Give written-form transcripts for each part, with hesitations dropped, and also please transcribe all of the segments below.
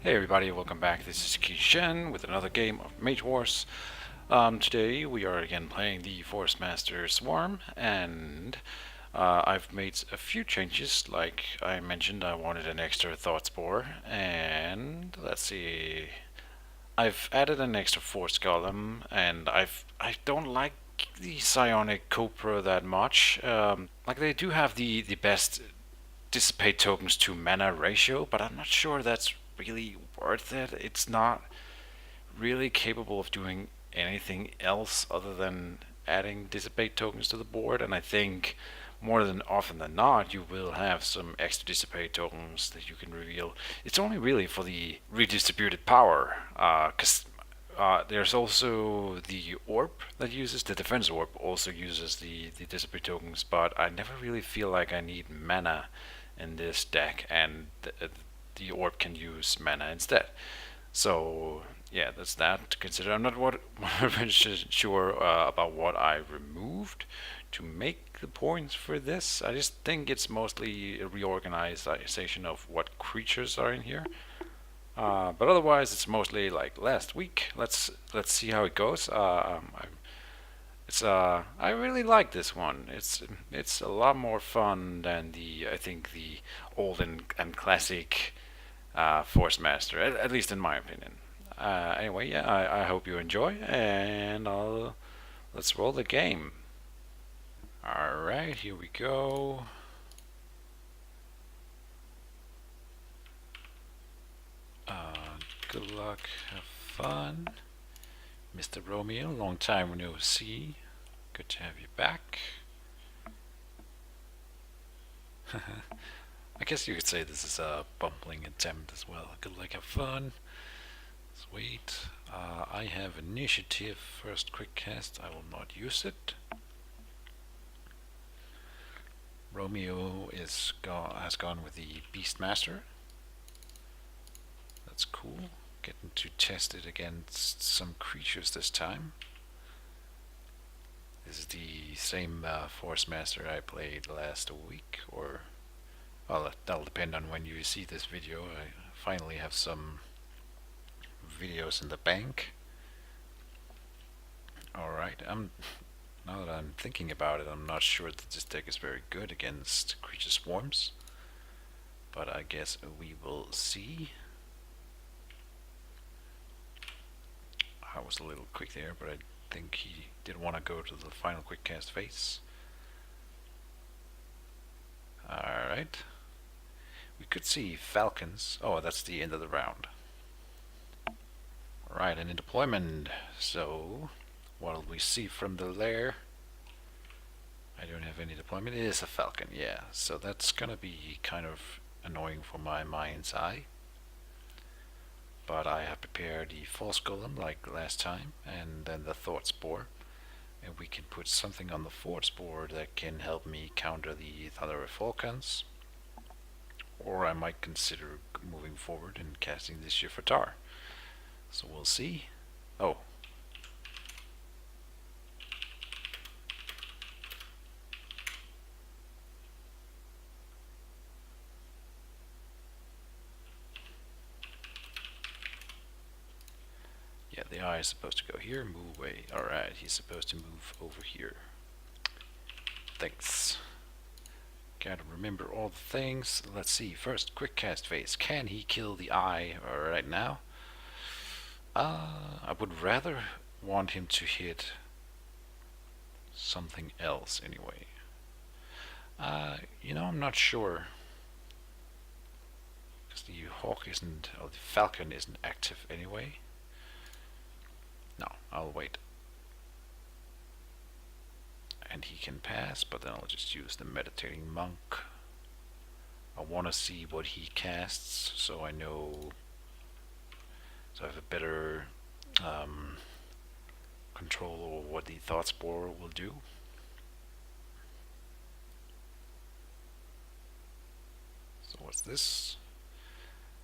Hey everybody, welcome back. This is Kishen with another game of Mage Wars. Today we are again playing the Forcemaster Swarm, and I've made a few changes. Like I mentioned, I wanted an extra thought spore, and let's see, I've added an extra force golem, and I don't like the psionic cobra that much. Like they do have the best dissipate tokens to mana ratio, but I'm not sure that's really worth it. It's not really capable of doing anything else other than adding dissipate tokens to the board, and I think more than often than not you will have some extra dissipate tokens that you can reveal. It's only really for the redistributed power, because there's also the orb that uses the defense orb also uses the dissipate tokens, but I never really feel like I need mana in this deck, and the orb can use mana instead. So yeah, that's that to consider. I'm not 100% sure about what I removed to make the points for this. I just think it's mostly a reorganization of what creatures are in here. But otherwise, it's mostly like last week. Let's see how it goes. I really like this one. It's a lot more fun than I think the old and classic Forcemaster, at least in my opinion. Anyway, yeah, I hope you enjoy, and let's roll the game. All right, here we go. Good luck, have fun. Mr. Romeo, long time no see. Good to have you back. I guess you could say this is a bumbling attempt as well. Good luck, have fun. Sweet. I have initiative, first quick cast. I will not use it. Romeo has gone with the Beastmaster. That's cool. Getting to test it against some creatures this time. This is the same Forcemaster I played last week, or well, that'll depend on when you see this video. I finally have some videos in the bank. Alright, now that I'm thinking about it, I'm not sure that this deck is very good against creature swarms, but I guess we will see. I was a little quick there, but I think he did want to go to the final quick cast phase. Alright. We could see falcons. Oh, that's the end of the round. Alright, and in deployment. So, what will we see from the lair? I don't have any deployment. It is a falcon, yeah. So that's gonna be kind of annoying for my mind's eye. But I have prepared the false golem like last time, and then the thought spore, and we can put something on the thought spore that can help me counter the Thunder Falcons, or I might consider moving forward and casting this Shifatar. So we'll see. Oh. Yeah, the eye is supposed to go here, move away. Alright, he's supposed to move over here. Thanks. Gotta remember all the things. Let's see. First, quick cast phase. Can he kill the eye right now? I would rather want him to hit something else anyway. I'm not sure. Because the hawk isn't, or the falcon isn't active anyway. No, I'll wait. And he can pass, but then I'll just use the meditating monk. I want to see what he casts, so I know, so I have a better control over what the thought spore will do. So what's this?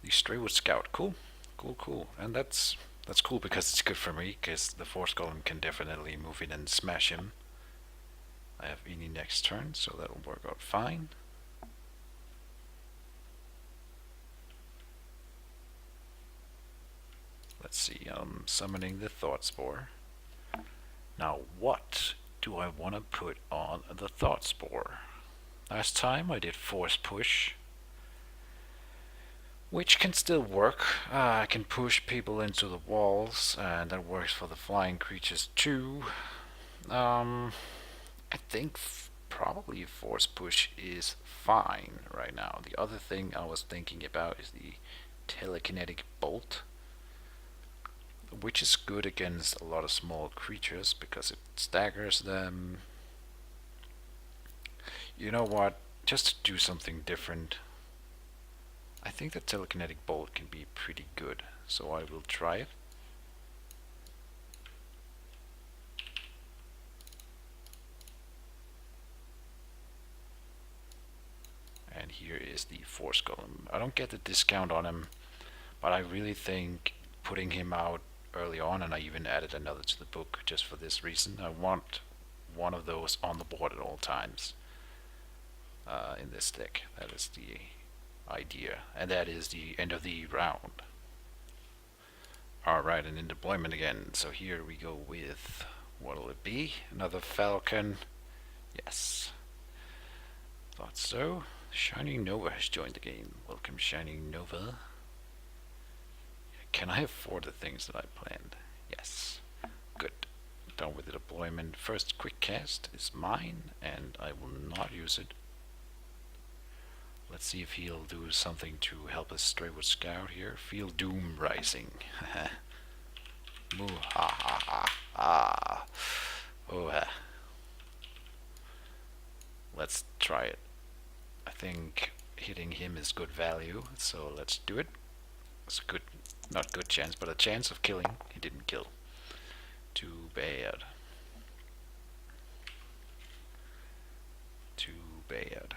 The Straywood Scout. Cool, cool, and that's cool because it's good for me, because the Force Golem can definitely move in and smash him. I have any next turn, so that'll work out fine. Let's see, I'm summoning the Thought Spore. Now, what do I want to put on the Thought Spore? Last time I did Force Push, which can still work. I can push people into the walls, and that works for the flying creatures too. I think probably Force Push is fine right now. The other thing I was thinking about is the telekinetic bolt, which is good against a lot of small creatures because it staggers them. You know what? Just to do something different, I think the telekinetic bolt can be pretty good, so I will try it. And here is the Force Golem. I don't get the discount on him, but I really think putting him out early on, and I even added another to the book just for this reason. I want one of those on the board at all times in this deck. That is the idea, and that is the end of the round. Alright, and in deployment again. So here we go with, what'll it be? Another Falcon. Yes. Thought so. Shining Nova has joined the game. Welcome, Shining Nova. Can I afford the things that I planned? Yes. Good. Done with the deployment. First quick cast is mine, and I will not use it. Let's see if he'll do something to help us Straywood Scout here. Feel Doom Rising. Moo ha ha ha ha. Oh, let's try it. I think hitting him is good value, so let's do it. It's a good, not good chance, but a chance of killing. He didn't kill. Too bad. Too bad.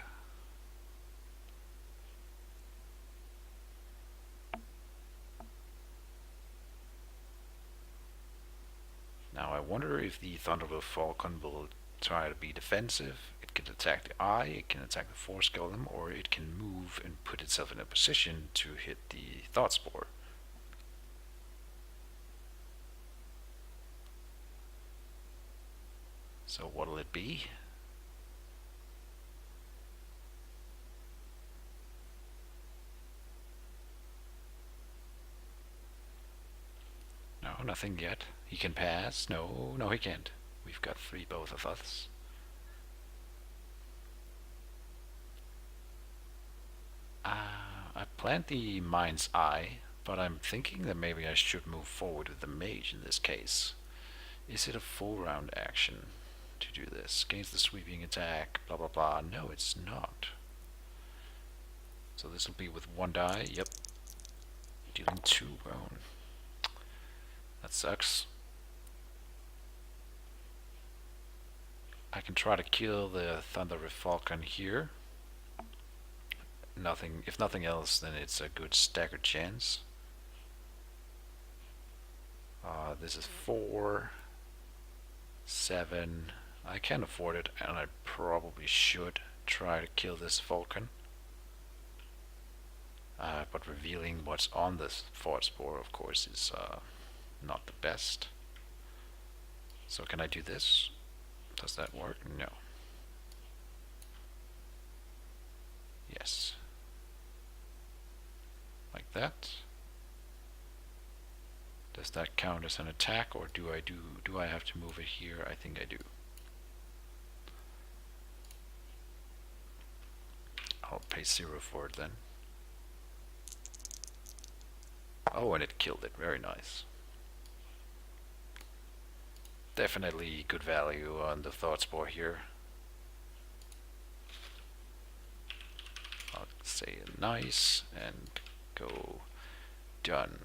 Now I wonder if the Thunderbolt Falcon will try to be defensive. It can attack the eye, it can attack the Force Golem, or it can move and put itself in a position to hit the Thought Spore. So what'll it be? No, nothing yet. He can pass. No, no he can't. We've got 3, both of us. I planned the Mind's Eye, but I'm thinking that maybe I should move forward with the Mage in this case. Is it a full round action to do this? Against the sweeping attack, blah blah blah. No, it's not. So this will be with 1 die. Yep. Dealing 2 bone. That sucks. I can try to kill the Thunder Falcon here. Nothing. If nothing else, then it's a good staggered chance. This is 4, 7. I can afford it, and I probably should try to kill this Falcon. But revealing what's on this Force Spore, of course, is not the best. So can I do this? Does that work? No. Yes. Like that. Does that count as an attack, or do I have to move it here? I think I do. I'll pay 0 for it then. Oh, and it killed it. Very nice. Definitely good value on the Thought Spore here. I'll say nice and go done.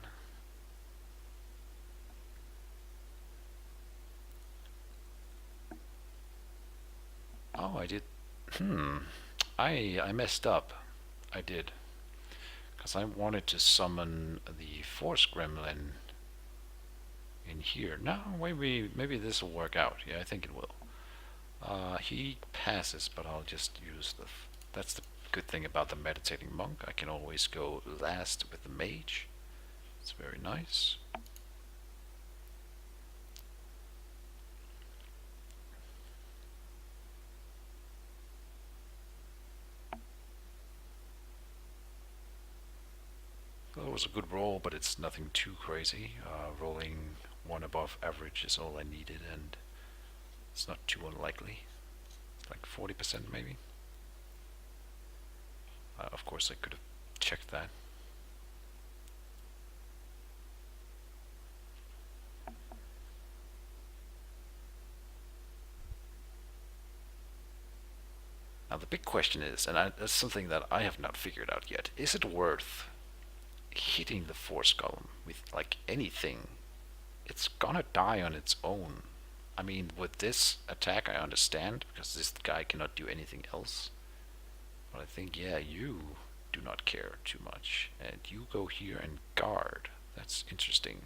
Oh, I did. I messed up. I did. Because I wanted to summon the Force Gremlin in here. No, maybe this will work out. Yeah, I think it will. He passes, but I'll just use the... That's the good thing about the Meditating Monk. I can always go last with the Mage. It's very nice. was a good roll, but it's nothing too crazy. Rolling one above average is all I needed, and it's not too unlikely. Like 40% maybe. Of course, I could have checked that. Now the big question is, and that's something that I have not figured out yet, is it worth hitting the force golem with like anything? It's gonna die on its own. I mean, with this attack I understand, because this guy cannot do anything else. But I think, yeah, you do not care too much. And you go here and guard. That's interesting.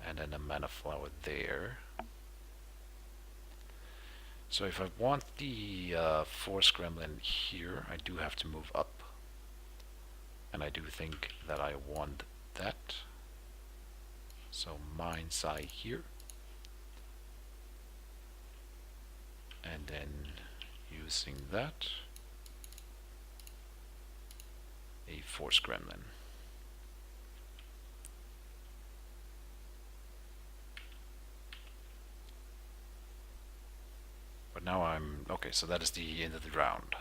And then a mana flower there. So if I want the force gremlin here, I do have to move up. And I do think that I want that. So mind's eye here. And then using that, a force gremlin. But now I'm okay, so that is the end of the round.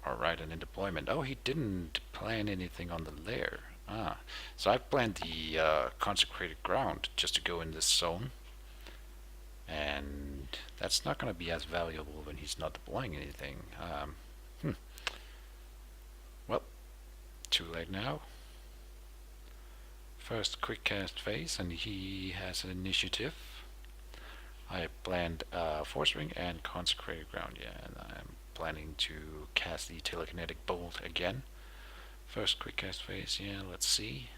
Alright, and in deployment. Oh, he didn't plan anything on the lair. Ah, so I planned the consecrated ground just to go in this zone. And that's not going to be as valuable when he's not deploying anything. Well, too late now. First quick cast phase, and he has an initiative. I planned Force Ring and Consecrated Ground, yeah, and I'm planning to cast the Telekinetic Bolt again. First quick cast phase, yeah, let's see.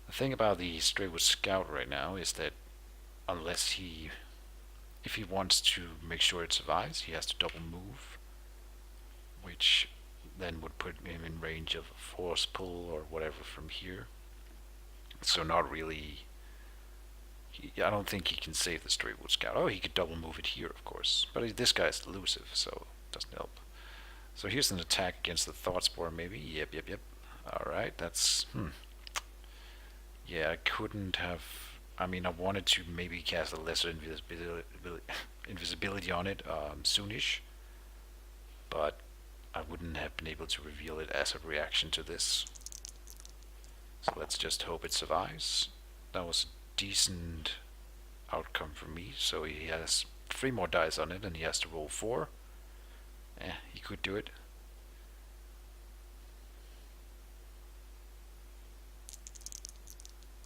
The thing about the Straightwood Scout right now is that if he wants to make sure it survives, he has to double move, which then would put him in range of a force pull or whatever from here. So not really. I don't think he can save the Straightwood Scout. Oh, he could double move it here, of course. But this guy's elusive, so it doesn't help. So here's an attack against the Thought Spore, maybe. Yep. Alright, that's... Yeah, I couldn't have... I mean, I wanted to maybe cast a lesser invisibility on it soonish. But I wouldn't have been able to reveal it as a reaction to this. So let's just hope it survives. That was a decent outcome for me. So he has 3 more dice on it and he has to roll 4. He could do it.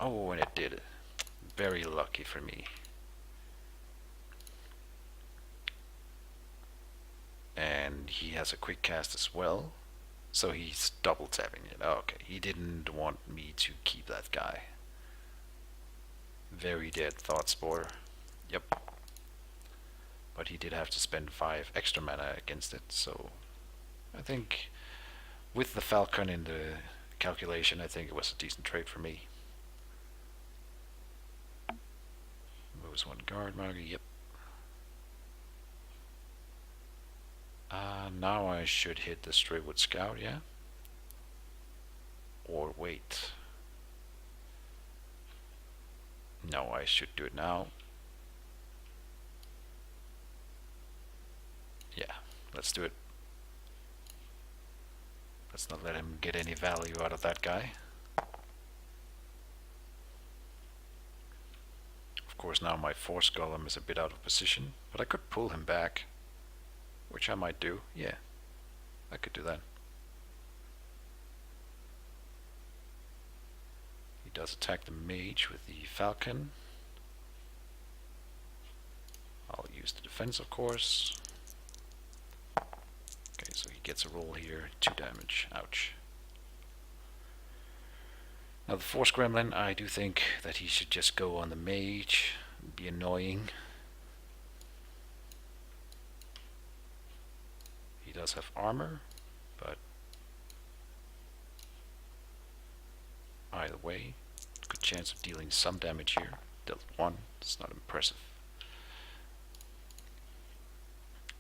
Oh, and it did. Very lucky for me. And he has a quick cast as well. So he's double tapping it. Okay, he didn't want me to keep that guy. Very dead Thought Spore. Yep. But he did have to spend 5 extra mana against it, so I think with the Falcon in the calculation, I think it was a decent trade for me. Moves 1 guard marker, yep. Now I should hit the Straightwood Scout, yeah? Or wait. No, I should do it now. Yeah, let's do it. Let's not let him get any value out of that guy. Of course, now my Force Golem is a bit out of position, but I could pull him back. Which I might do, yeah. I could do that. He does attack the Mage with the Falcon. I'll use the defense, of course. Okay, so he gets a roll here, 2 damage, ouch. Now the Force Gremlin, I do think that he should just go on the Mage, be annoying. He does have armor, but either way, good chance of dealing some damage here. Dealt 1, it's not impressive.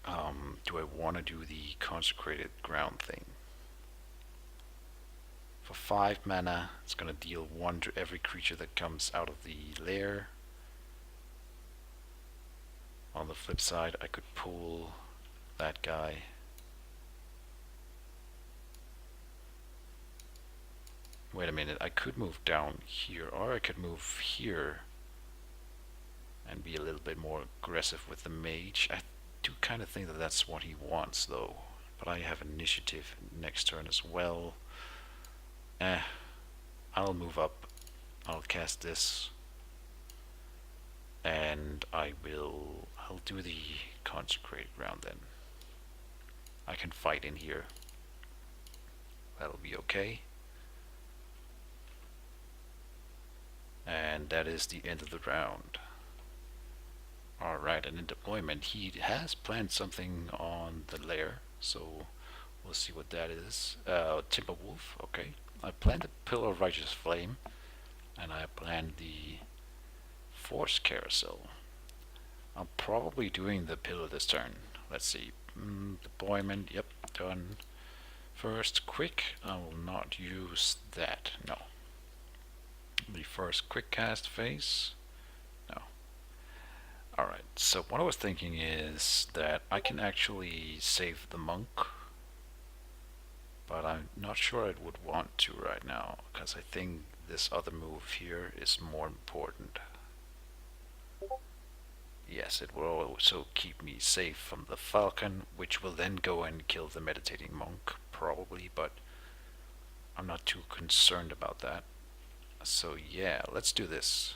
Do I want to do the consecrated ground thing? For 5 mana, it's gonna deal 1 to every creature that comes out of the lair. On the flip side, I could pull that guy. Wait a minute, I could move down here, or I could move here and be a little bit more aggressive with the mage. I do kind of think that that's what he wants, though. But I have initiative next turn as well. I'll move up. I'll cast this. And I'll do the consecrated ground then. I can fight in here. That'll be okay. And that is the end of the round. Alright, and in deployment, he has planned something on the lair, so we'll see what that is. Timberwolf, okay. I planned the Pillar of Righteous Flame, and I planned the Force Carousel. I'm probably doing the Pillar this turn. Let's see. Deployment, yep, done. First, quick, I will not use that, no. The first quick cast phase, no. Alright, so what I was thinking is that I can actually save the monk, but I'm not sure I would want to right now, because I think this other move here is more important. Yes, it will also keep me safe from the falcon, which will then go and kill the meditating monk, probably, but I'm not too concerned about that. So yeah, let's do this.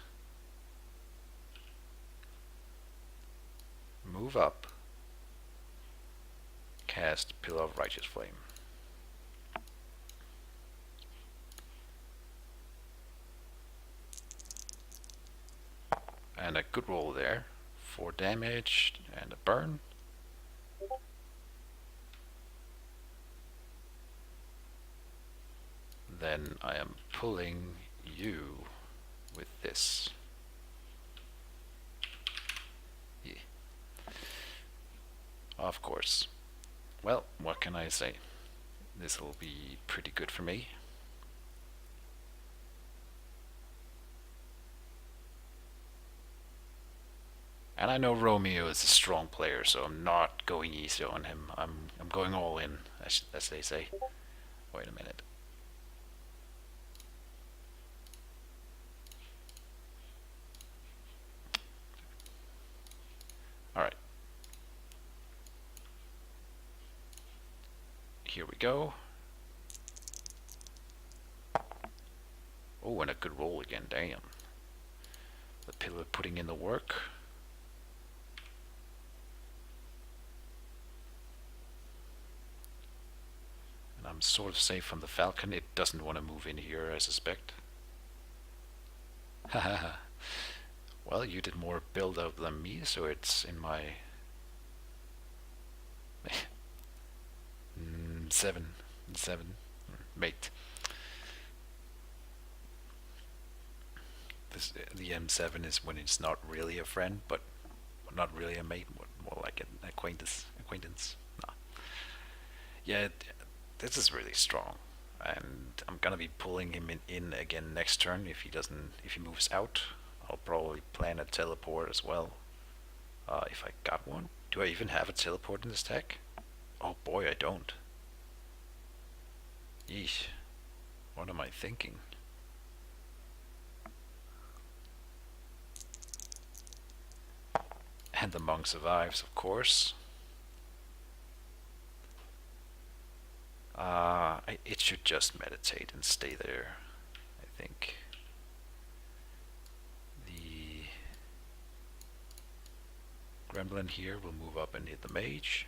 Move up, cast Pillar of Righteous Flame. And a good roll there. 4 damage and a burn. Then I am pulling you with this. Yeah. Of course. Well, what can I say? This will be pretty good for me. And I know Romeo is a strong player, so I'm not going easy on him. I'm going all in, as they say. Wait a minute. Alright. Here we go. Oh, and a good roll again, damn. The pillar putting in the work. And I'm sort of safe from the falcon. It doesn't want to move in here, I suspect. Haha. Well, you did more build up than me, so it's in my 7 mate. The M7 is when it's not really a friend, but not really a mate, more like an acquaintance. Nah. Yeah, this is really strong, and I'm gonna be pulling him in again next turn if he moves out. I'll probably plan a teleport as well, if I got one. Do I even have a teleport in this deck? Oh boy, I don't. Yeesh. What am I thinking? And the monk survives, of course. It should just meditate and stay there, I think. The gremlin here will move up and hit the mage.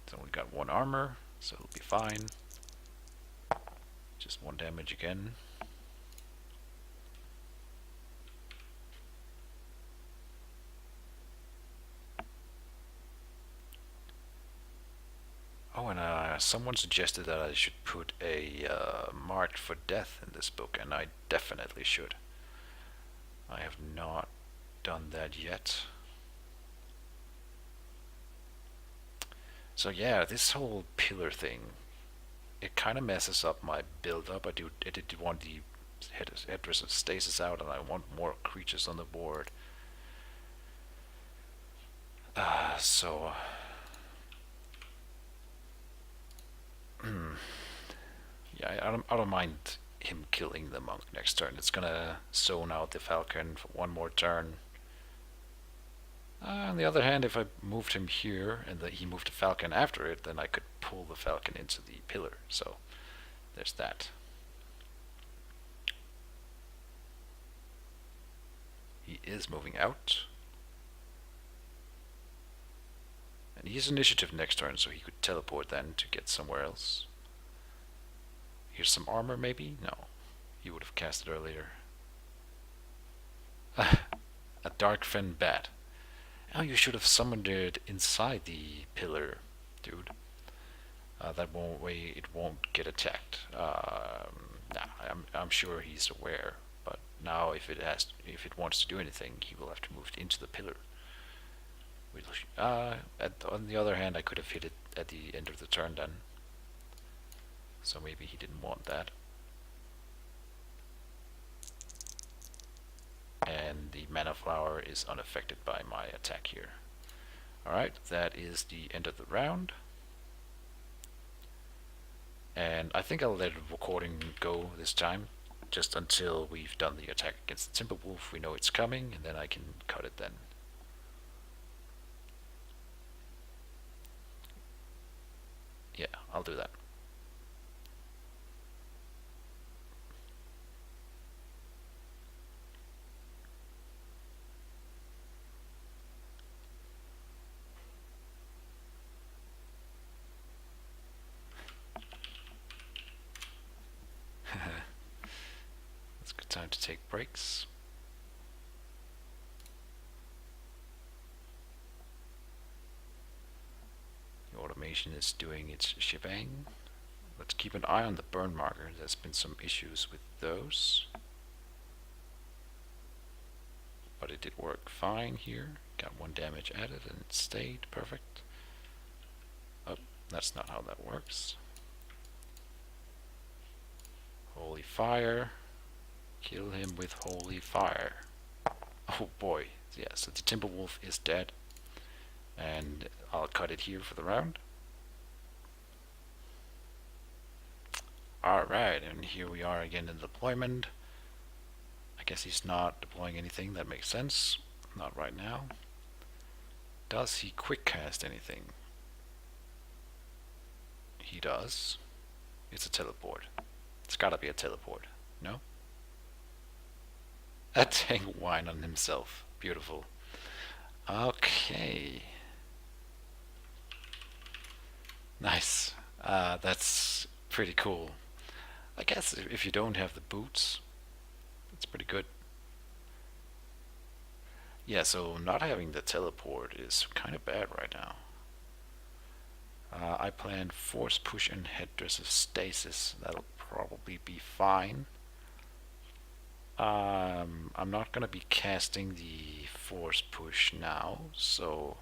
It's only got 1 armor, so it'll be fine. Just 1 damage again. Oh, and someone suggested that I should put a marked for death in this book, and I definitely should. I have not done that yet. So yeah, this whole pillar thing, it kind of messes up my build up. I did want the headdress of stasis out, and I want more creatures on the board. So yeah, I don't mind him killing the monk next turn. It's gonna zone out the falcon for one more turn. On the other hand, if I moved him here and he moved the falcon after it, then I could pull the falcon into the pillar. So there's that. He is moving out. And he has initiative next turn, so he could teleport then to get somewhere else. Here's some armor, maybe? No. He would have cast it earlier. A dark fin bat. Oh, you should have summoned it inside the pillar, dude. That way it won't get attacked. Nah, I'm sure he's aware. But now, if it wants to do anything, he will have to move into the pillar. On the other hand, I could have hit it at the end of the turn then. So maybe he didn't want that. And the mana flower is unaffected by my attack here. Alright, that is the end of the round. And I think I'll let the recording go this time, just until we've done the attack against the Timberwolf. We know it's coming, and then I can cut it then. Yeah, I'll do that. It's a good time to take breaks. The automation is doing its shebang. Let's keep an eye on the burn marker. There's been some issues with those. But it did work fine here. Got 1 damage added and it stayed perfect. Oh, that's not how that works. Holy fire. Kill him with holy fire. Oh boy. Yeah, so the Timberwolf is dead. And I'll cut it here for the round. Alright, and here we are again in deployment. I guess he's not deploying anything, that makes sense. Not right now. Does he quick cast anything? He does. It's a teleport. It's gotta be a teleport, no? A tank wine on himself. Beautiful. Okay. Nice. That's pretty cool. I guess if you don't have the boots, it's pretty good. Yeah, so not having the teleport is kind of bad right now. I planned force push and headdress of stasis. That'll probably be fine. I'm not gonna be casting the force push now, so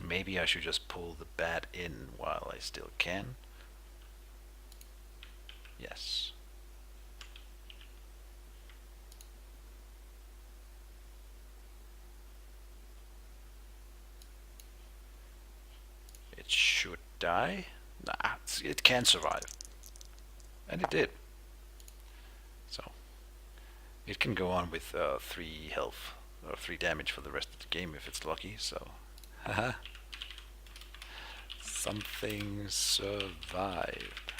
maybe I should just pull the bat in while I still can. Yes. It should die. Nah, it can survive. And it did. So, it can go on with 3 health, or 3 damage for the rest of the game if it's lucky, so. Haha. Something survived.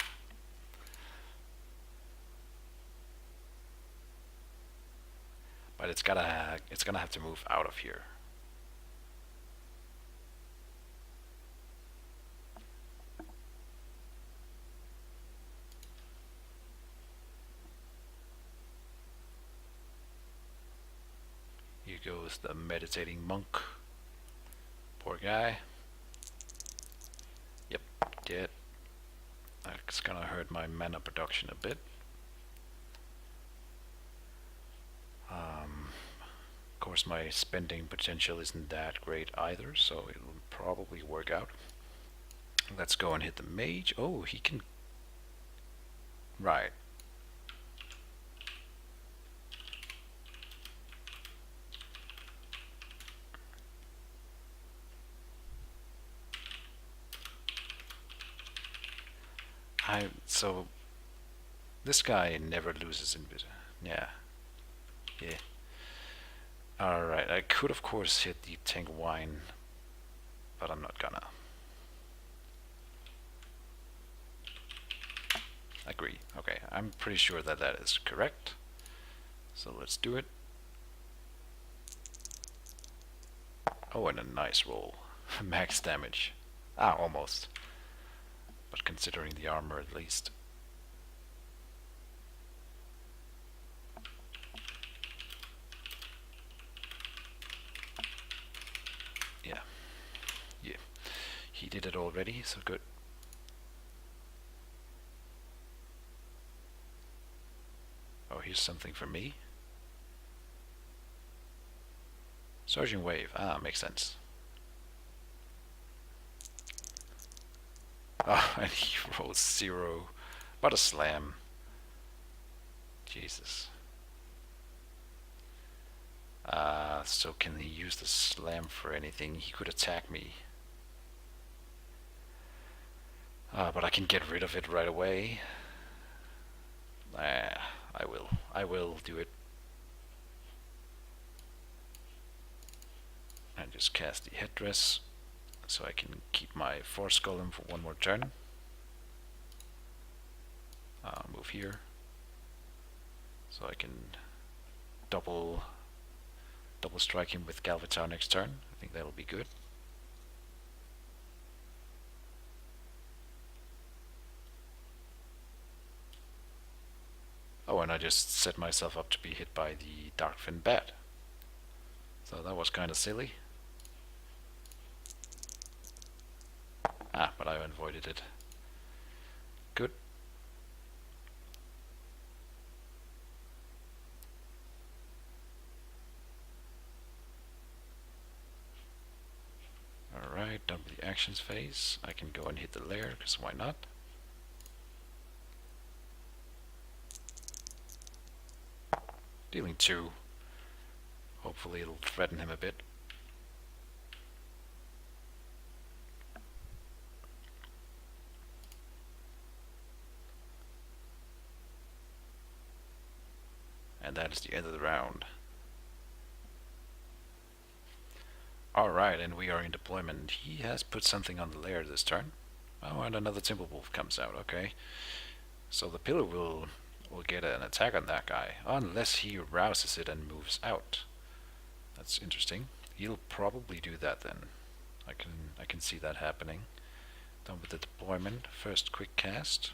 But it's gonna have to move out of here. Here goes the meditating monk. Poor guy. Yep, dead. That's gonna hurt my mana production a bit. Of course, my spending potential isn't that great either, so it will probably work out. Let's go and hit the mage. Oh, he can... Right. So this guy never loses in bit. Yeah. Yeah. Alright, I could of course hit the tank wine, but I'm not gonna. Agree. Okay, I'm pretty sure that that is correct. So let's do it. Oh, and a nice roll. Max damage. Ah, almost. But considering the armor at least. Yeah. Yeah. He did it already, so good. Oh, here's something for me. Surging wave. Ah, makes sense. Oh, and he rolls 0. But a slam. Jesus. So can he use the slam for anything? He could attack me. But I can get rid of it right away. I will. I will do it. And just cast the headdress, so I can keep my force golem for one more turn. Move here, so I can double strike him with Galvatar next turn. I think that'll be good. Oh, and I just set myself up to be hit by the Darkfin Bat. So that was kind of silly. Ah, but I avoided it. Good. Alright, done with the actions phase. I can go and hit the lair, because why not? Dealing 2. Hopefully it'll threaten him a bit. And that is the end of the round. Alright, and we are in deployment. He has put something on the lair this turn. Oh, and another Timberwolf comes out, okay. So the pillar will get an attack on that guy, unless he rouses it and moves out. That's interesting. He'll probably do that then. I can see that happening. Done with the deployment. First quick cast.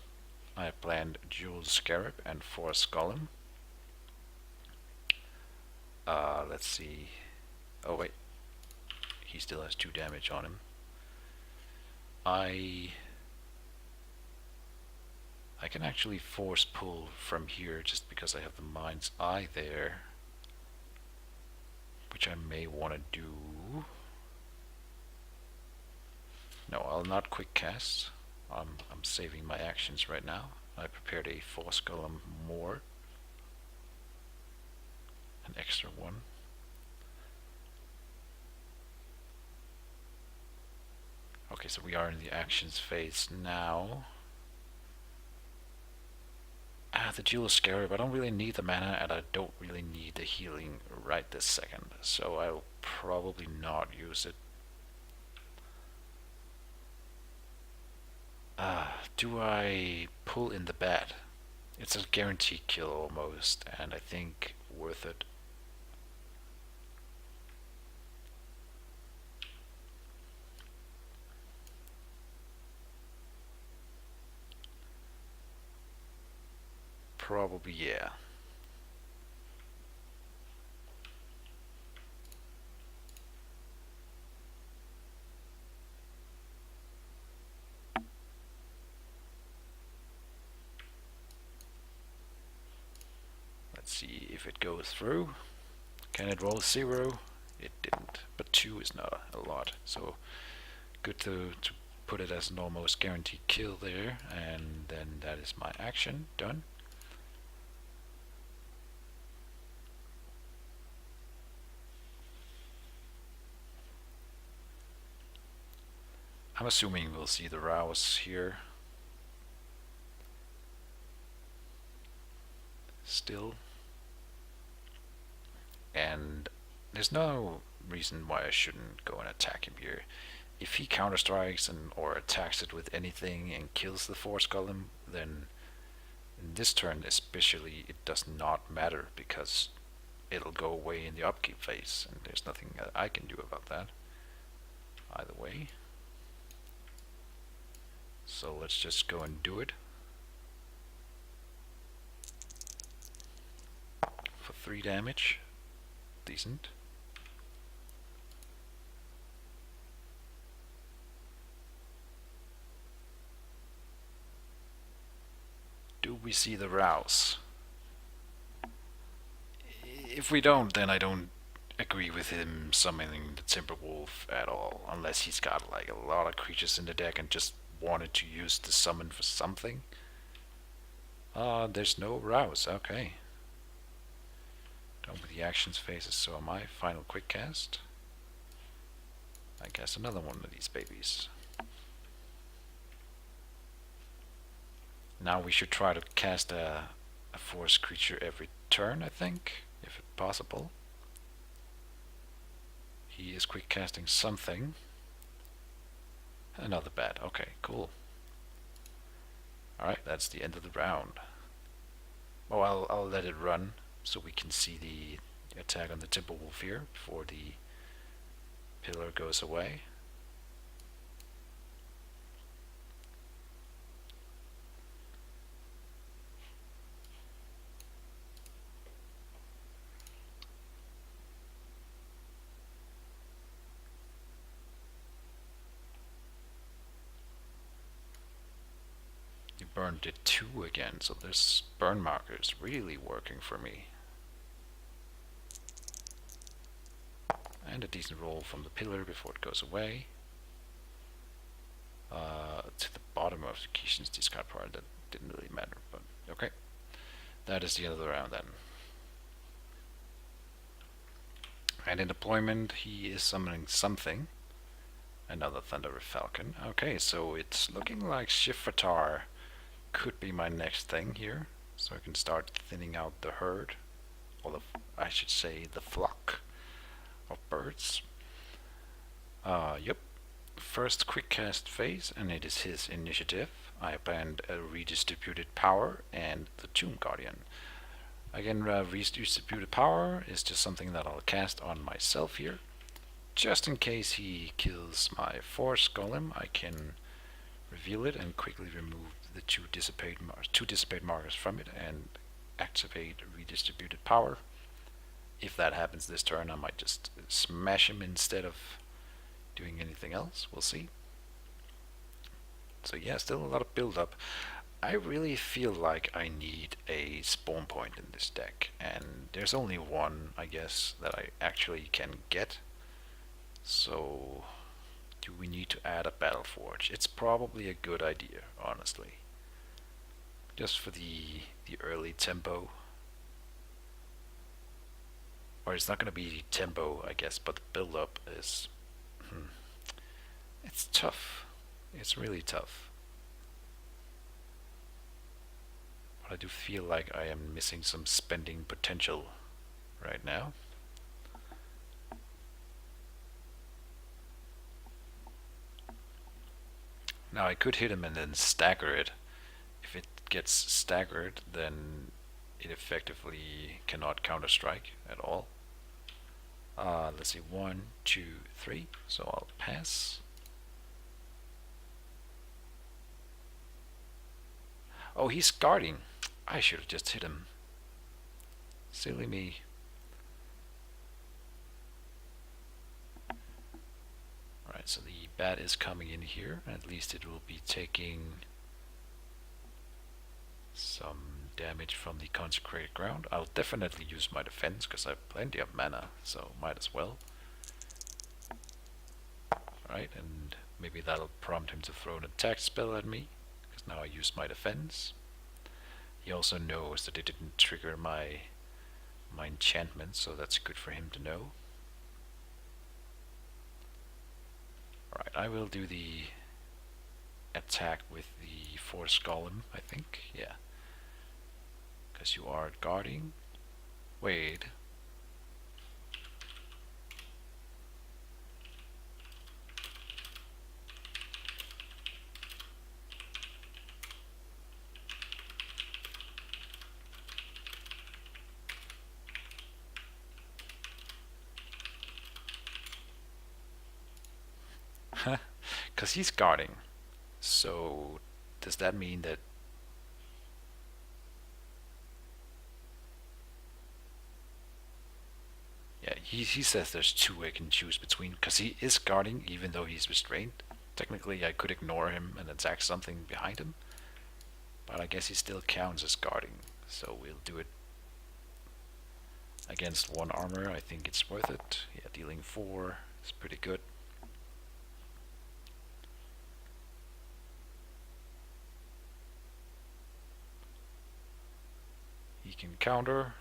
I have planned Jewel Scarab and Force Golem. Let's see. Oh wait, he still has 2 damage on him. I can actually force pull from here just because I have the Mind's Eye there, which I may want to do. No, I'll not quick cast. I'm saving my actions right now. I prepared a Force Golem more, an extra one. Okay, so we are in the actions phase now. The Jewel Scarab, I don't really need the mana, and I don't really need the healing right this second, so I'll probably not use it. Do I pull in the bat? It's a guaranteed kill almost, and I think worth it. Probably, yeah. Let's see if it goes through. Can it roll 0? It didn't, but 2 is not a lot, so good to put it as an almost guaranteed kill there, and then that is my action done. I'm assuming we'll see the rouse here still, and there's no reason why I shouldn't go and attack him here. If he counterstrikes or attacks it with anything and kills the force golem, then in this turn especially it does not matter, because it'll go away in the upkeep phase, and there's nothing that I can do about that either way. So let's just go and do it. For 3 damage. Decent. Do we see the rouse? If we don't, then I don't agree with him summoning the Timberwolf at all, unless he's got like a lot of creatures in the deck and just wanted to use the summon for something. There's no rouse, okay. Done with the actions phases, so my final quick cast. I guess another one of these babies. Now we should try to cast a force creature every turn, I think, if possible. He is quick casting something. Another bat, okay, cool. Alright, that's the end of the round. Oh, I'll let it run so we can see the attack on the Timberwolf here before the pillar goes away. You burned it 2 again, so this burn marker is really working for me. And a decent roll from the pillar before it goes away. To the bottom of the Kishin's discard part, that didn't really matter, but okay. That is the end of the round then. And in deployment, he is summoning something. Another Thunder Falcon. Okay, so it's looking like Shifratar could be my next thing here. So I can start thinning out the herd. Or I should say the flock of birds. Yep. First quick cast phase, and it is his initiative. I banned a redistributed power and the Tomb Guardian. Again, redistributed power is just something that I'll cast on myself here. Just in case he kills my force golem, I can reveal it and quickly remove the two dissipate markers from it and activate redistributed power. If that happens this turn, I might just smash him instead of doing anything else. We'll see. So yeah, still a lot of build up. I really feel like I need a spawn point in this deck, and there's only one, I guess, that I actually can get. So do we need to add a Battle Forge? It's probably a good idea, honestly. Just for the early tempo. Or it's not going to be tempo, I guess, but the build up is... it's tough. It's really tough. But I do feel like I am missing some spending potential right now. Now I could hit him and then stagger it. If it gets staggered, then it effectively cannot counter-strike at all. Let's see, 1, 2, 3. So I'll pass. Oh, he's guarding. I should have just hit him. Silly me. Alright, so the bat is coming in here. At least it will be taking some damage from the consecrated ground. I'll definitely use my defense because I have plenty of mana, so might as well. Alright, and maybe that'll prompt him to throw an attack spell at me, because now I used my defense. He also knows that it didn't trigger my enchantment, so that's good for him to know. Alright, I will do the attack with the Force Golem, I think. Yeah. Because you are guarding. Wait. Because he's guarding. So, does that mean that... Yeah, he says there's two I can choose between, because he is guarding even though he's restrained. Technically I could ignore him and attack something behind him, but I guess he still counts as guarding, so we'll do it against 1 armor. I think it's worth it. Yeah, dealing 4 is pretty good. He can counter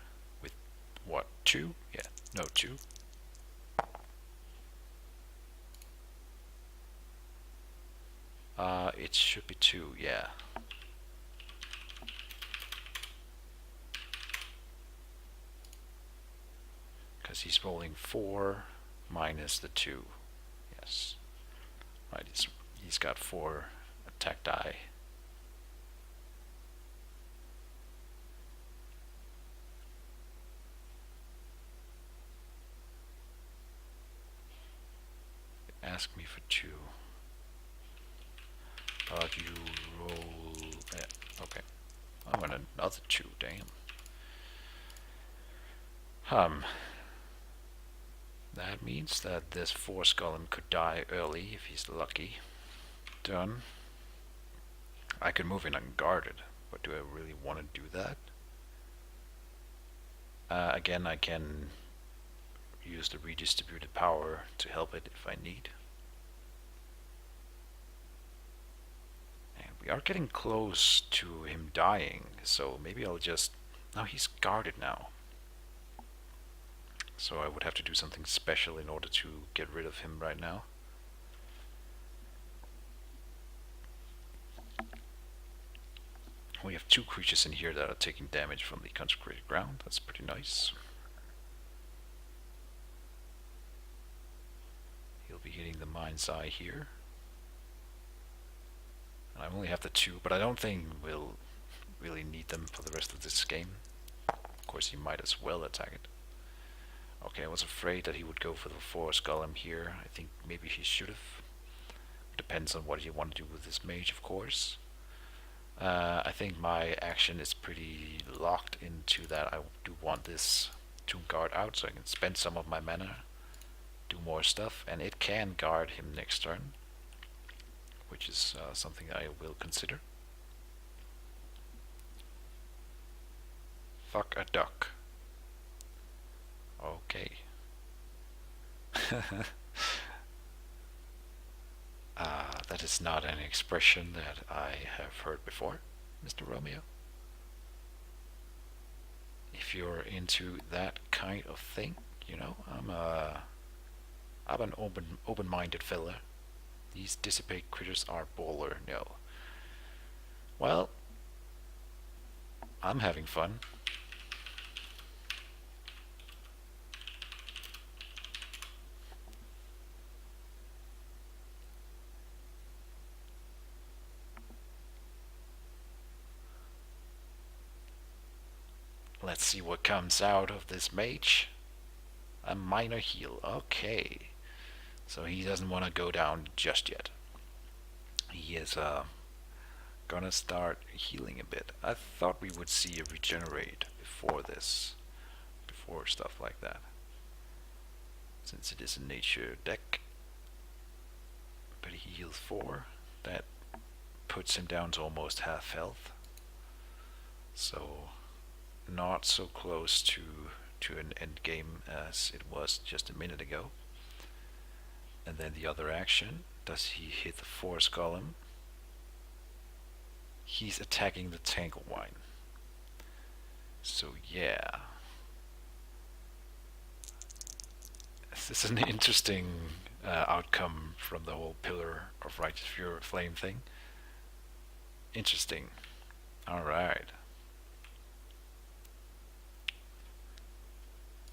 with what, 2? Yeah, no, 2. It should be 2, yeah. Because he's rolling 4 minus the 2. Yes. Right, he's got 4 attack die. Ask me for 2. But you roll... Yeah, okay. I want another 2, damn. That means that this Force Golem could die early if he's lucky. Done. I could move in unguarded, but do I really want to do that? Again, I can use the redistributed power to help it if I need. And we are getting close to him dying, so maybe I'll just... No, he's guarded now. So I would have to do something special in order to get rid of him right now. We have 2 creatures in here that are taking damage from the consecrated ground. That's pretty nice. He'll be hitting the Mind's Eye here. And I only have the 2, but I don't think we'll really need them for the rest of this game. Of course, he might as well attack it. Okay, I was afraid that he would go for the Force Golem here. I think maybe he should have. Depends on what you want to do with this Mage, of course. I think my action is pretty locked into that. I do want this to guard out so I can spend some of my mana, do more stuff, and it can guard him next turn, which is something I will consider. Fuck a duck. Okay. That is not an expression that I have heard before, Mr. Romeo. If you're into that kind of thing, you know, I'm an open-minded fella. These dissipate critters are baller, no. Well, I'm having fun. Let's see what comes out of this Mage. A minor heal, okay. So he doesn't want to go down just yet. He is gonna start healing a bit. I thought we would see a regenerate before this, before stuff like that, since it is a nature deck. But he heals 4. That puts him down to almost half health. So not so close to an end game as it was just a minute ago. And then the other action, Does he hit the force column? He's attacking the tank wine. So yeah. This is an interesting outcome from the whole Pillar of Righteous Fury Flame thing. Interesting. Alright.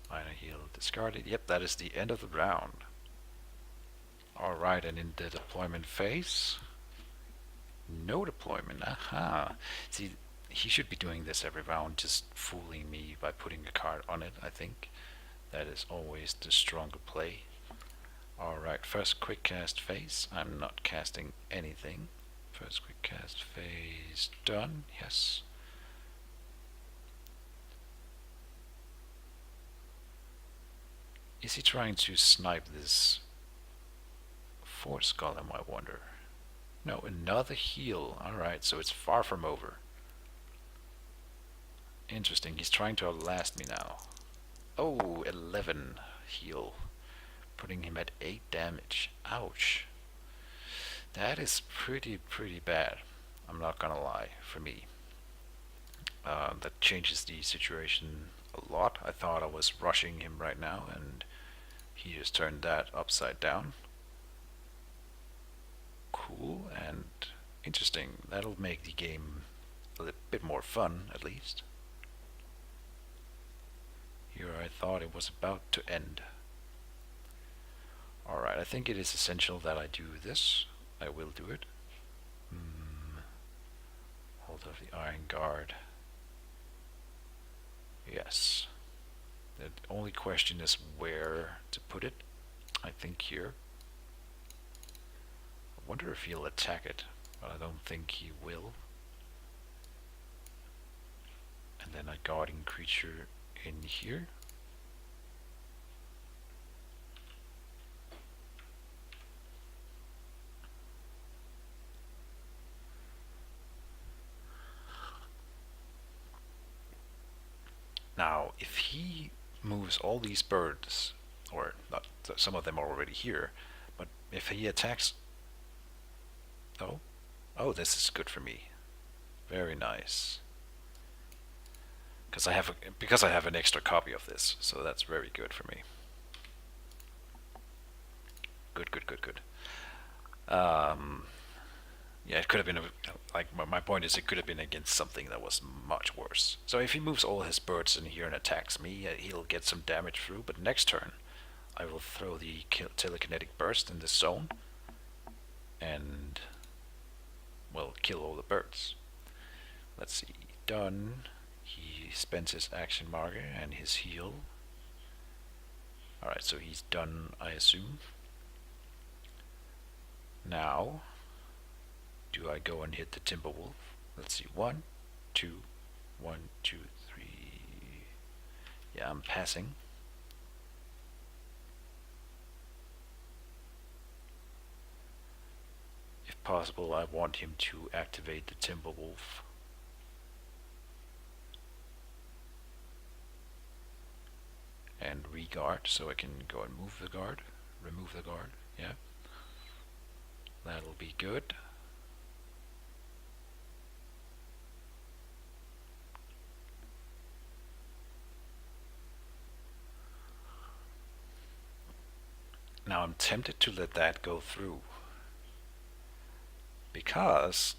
Minor heal discarded. Yep, that is the end of the round. Alright, and in the deployment phase, no deployment. Aha. See, he should be doing this every round, just fooling me by putting a card on it, I think. That is always the stronger play. Alright, first quick cast phase. I'm not casting anything. First quick cast phase done. Yes. Is he trying to snipe this force golem, I wonder? No, another heal. Alright, so it's far from over. Interesting, he's trying to outlast me now. Oh, 11 heal. Putting him at 8 damage. Ouch. That is pretty bad. I'm not gonna lie, for me. That changes the situation a lot. I thought I was rushing him right now, and he just turned that upside down. Cool and interesting. That'll make the game a little bit more fun, at least. Here I thought it was about to end. Alright, I think it is essential that I do this. I will do it. Hold of the Iron Guard. Yes. The only question is where to put it. I think here. I wonder if he'll attack it, but I don't think he will. And then a guarding creature in here. Now, if he moves all these birds, or not, some of them are already here, but if he attacks... Oh, this is good for me. Very nice. Because I have an extra copy of this, so that's very good for me. Good. Yeah, it could have been like my point is it could have been against something that was much worse. So if he moves all his birds in here and attacks me, he'll get some damage through. But next turn, I will throw the telekinetic burst in this zone, and well, kill all the birds. Let's see. Done. He spends his action marker and his heal. Alright, so he's done, I assume. Now, do I go and hit the Timberwolf? Let's see. 1, 2, 1, 2, 3. Yeah, I'm passing. If possible, I want him to activate the Timberwolf. And re-guard, so I can go and move the guard. Remove the guard, yeah. That'll be good. Now I'm tempted to let that go through. Because,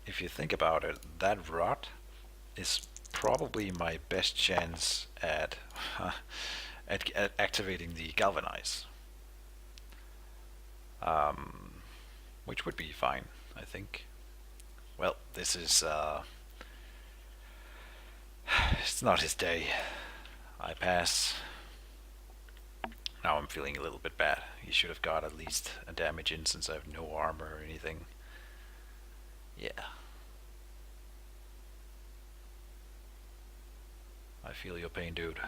if you think about it, that rot is probably my best chance at, at activating the galvanize. Which would be fine, I think. Well, this is, it's not his day. I pass. Now I'm feeling a little bit bad. He should have got at least a damage in since I have no armor or anything. Yeah. I feel your pain, dude.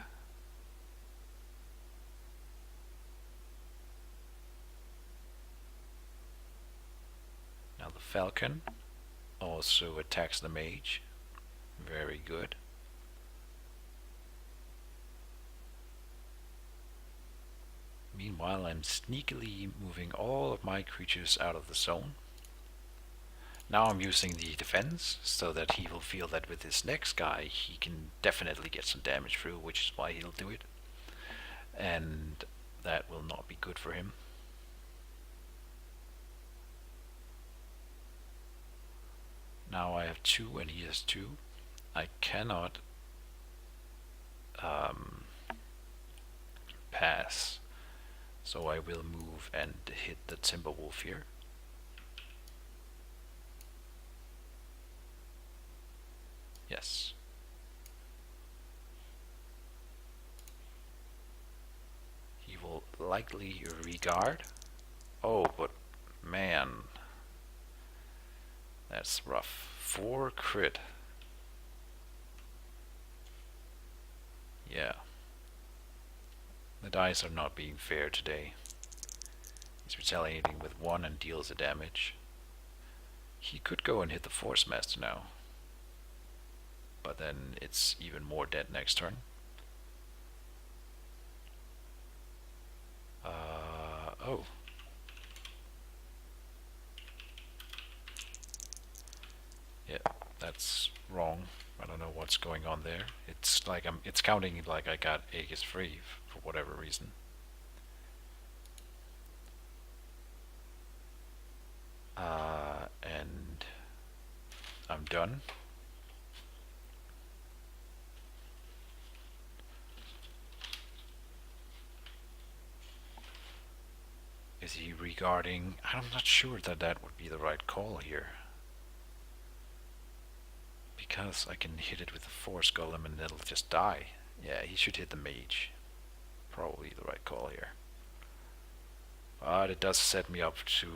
Now the Falcon also attacks the Mage. Very good. meanwhile, I'm sneakily moving all of my creatures out of the zone. Now I'm using the defense so that he will feel that with his next guy he can definitely get some damage through, which is why he'll do it. And that will not be good for him. Now I have 2 and he has 2. I cannot pass, so I will move and hit the Timberwolf here. Yes. He will likely regard. Oh, but man, that's rough. 4 crit. Yeah. The dice are not being fair today. He's retaliating with 1 and deals the damage. He could go and hit the Forcemaster now, but then it's even more dead next turn. Oh. Yeah, that's wrong. I don't know what's going on there. It's like it's counting like I got Aegis free for whatever reason. And I'm done. Is he regarding? I'm not sure that that would be the right call here. Because I can hit it with the Force Golem and it'll just die. Yeah, he should hit the Mage. Probably the right call here. But it does set me up to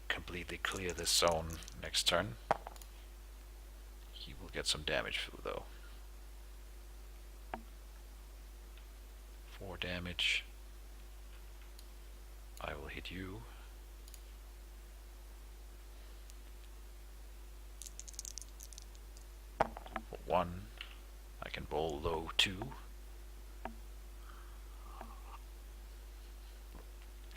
completely clear this zone next turn. He will get some damage through though. 4 damage. I will hit you. For 1. I can roll low 2.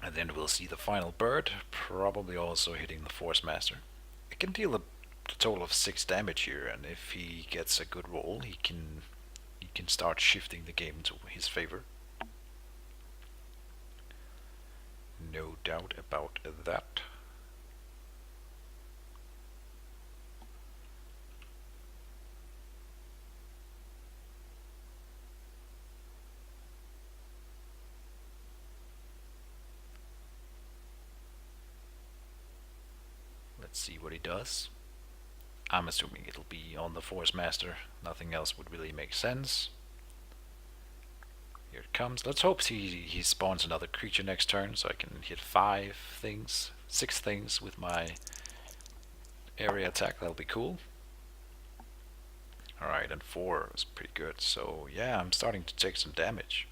And then we'll see the final bird, probably also hitting the Forcemaster. It can deal a total of 6 damage here, and if he gets a good roll, he can start shifting the game to his favor. No doubt about that. Let's see what he does. I'm assuming it'll be on the Forcemaster. Nothing else would really make sense. Here it comes. Let's hope he spawns another creature next turn so I can hit 5 things, 6 things with my area attack. That'll be cool. Alright, and 4 is pretty good. So yeah, I'm starting to take some damage.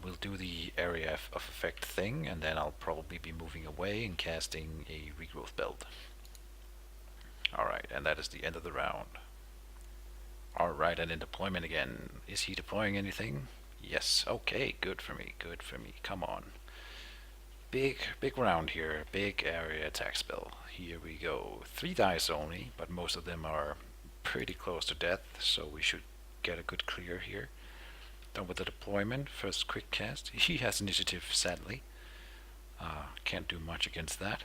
We'll do the area of effect thing, and then I'll probably be moving away and casting a regrowth belt. Alright, and that is the end of the round. Alright, and in deployment again. Is he deploying anything? Yes. Okay, good for me, good for me. Come on. Big round here. Big area attack spell. Here we go. 3 dice only, but most of them are pretty close to death, so we should get a good clear here. Done with the deployment. First quick cast. He has initiative, sadly. Can't do much against that.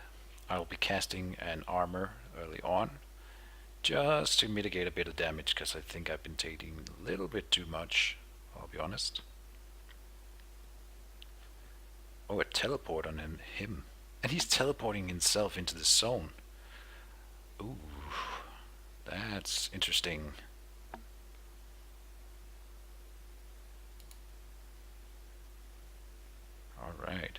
I'll be casting an armor early on, just to mitigate a bit of damage, because I think I've been taking a little bit too much, I'll be honest. Oh, a teleport on him. And he's teleporting himself into the zone. Ooh, that's interesting. Alright.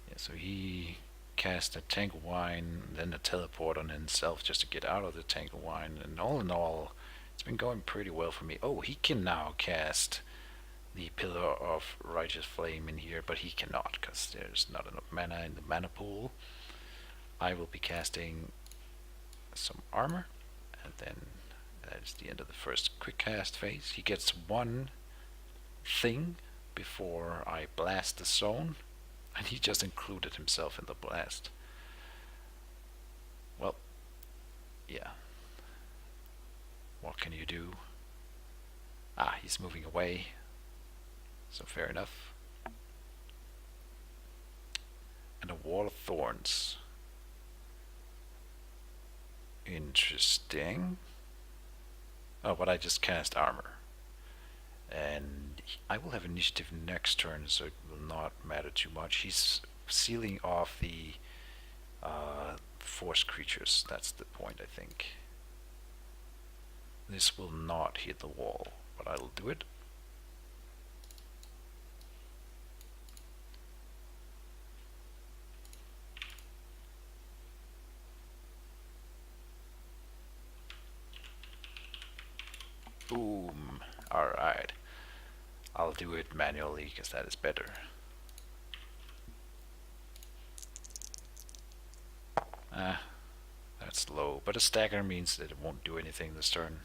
Yeah, so he cast a tank of wine, then a teleport on himself just to get out of the tank of wine, and all in all, it's been going pretty well for me. Oh, he can now cast the Pillar of Righteous Flame in here, but he cannot, because there's not enough mana in the mana pool. I will be casting some armor, and then that It's the end of the first quick cast phase. He gets one thing before I blast the zone, and he just included himself in the blast. Well, yeah. What can you do? Ah, he's moving away. So fair enough. And a wall of thorns. Interesting. Oh, but I just cast armor. And I will have initiative next turn, so it will not matter too much. He's sealing off the force creatures. That's the point, I think. This will not hit the wall, but I'll do it. Boom. Alright. I'll do it manually because that is better. That's low, but a stagger means that it won't do anything this turn.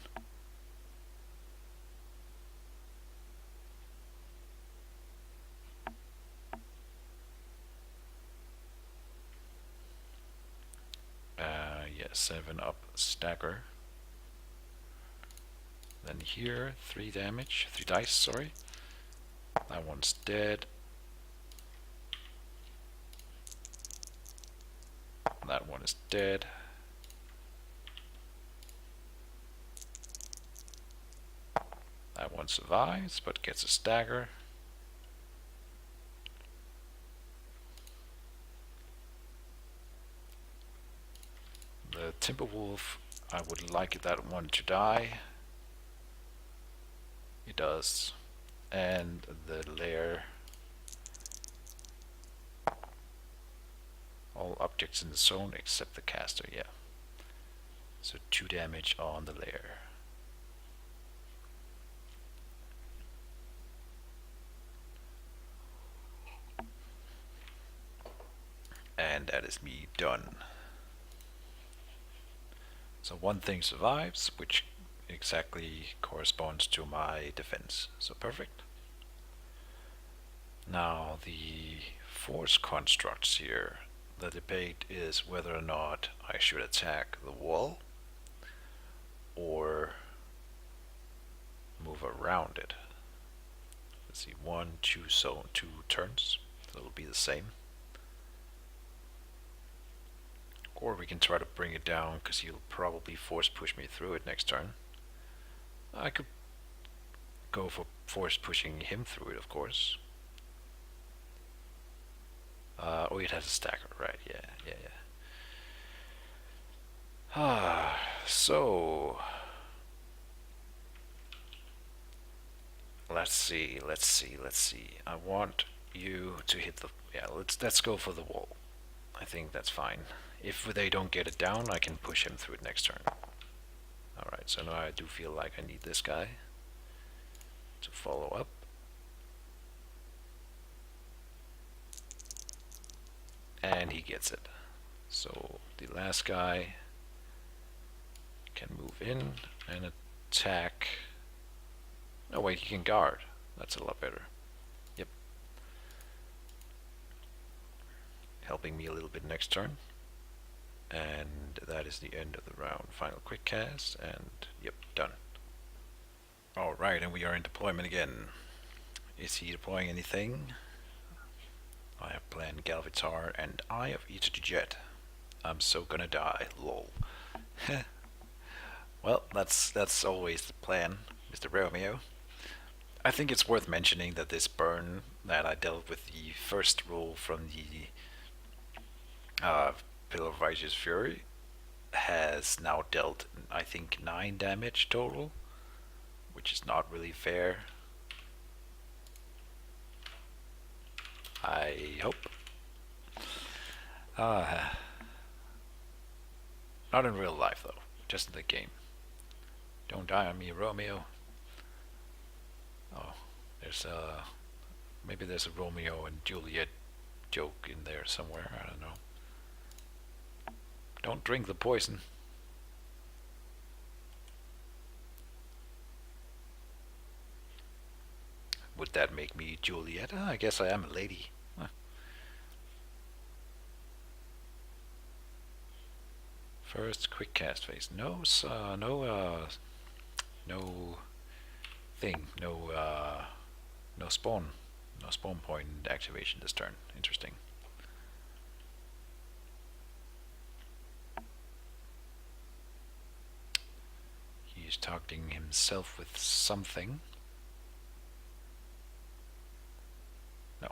Yeah, 7 up stagger. Then here, 3 damage, 3 dice, sorry. That one's dead. That one is dead. That one survives, but gets a stagger. The Timberwolf, I would like that one to die. It does. And the lair. All objects in the zone except the caster, yeah. So 2 damage on the lair. And that is me done. So one thing survives, which exactly corresponds to my defense. So perfect. Now the force constructs here. The debate is whether or not I should attack the wall or move around it. Let's see, 1, 2, so 2 turns. So it'll be the same. Or we can try to bring it down because he'll probably force push me through it next turn. I could go for force pushing him through it, of course. Oh, it has a stagger, right? Yeah. So let's see. I want you to hit the. Yeah, let's go for the wall. I think that's fine. If they don't get it down, I can push him through it next turn. Alright, so now I do feel like I need this guy to follow up. And he gets it. So the last guy can move in and attack. Oh wait, he can guard. That's a lot better. Yep. Helping me a little bit next turn. And that is the end of the round. Final quick cast, and yep, done. Alright, and we are in deployment again. Is he deploying anything? I have planned Galvitar and Eye of Eater to Jet. I'm so gonna die, lol. Well, that's always the plan, Mr. Romeo. I think it's worth mentioning that this burn that I dealt with the first roll from the Pillar of Righteous Fury has now dealt, I think, 9 damage total, which is not really fair. I hope. Not in real life, though. Just in the game. Don't die on me, Romeo. Oh, there's a... Maybe there's a Romeo and Juliet joke in there somewhere. I don't know. Don't drink the poison. Would that make me Juliet? I guess I am a lady. Huh. First quick cast phase. No thing. No spawn. No spawn point activation this turn. Interesting. He's targeting himself with something. No.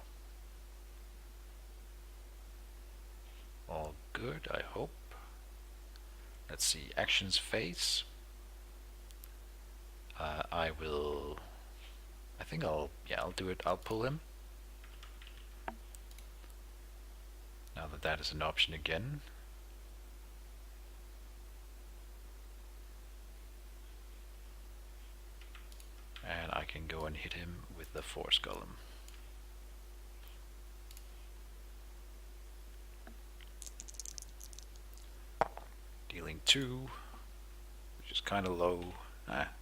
All good, I hope. Let's see. Actions phase. I will. I think I'll do it. I'll pull him. Now that that is an option again. And I can go and hit him with the Force Golem. Dealing 2, which is kind of low.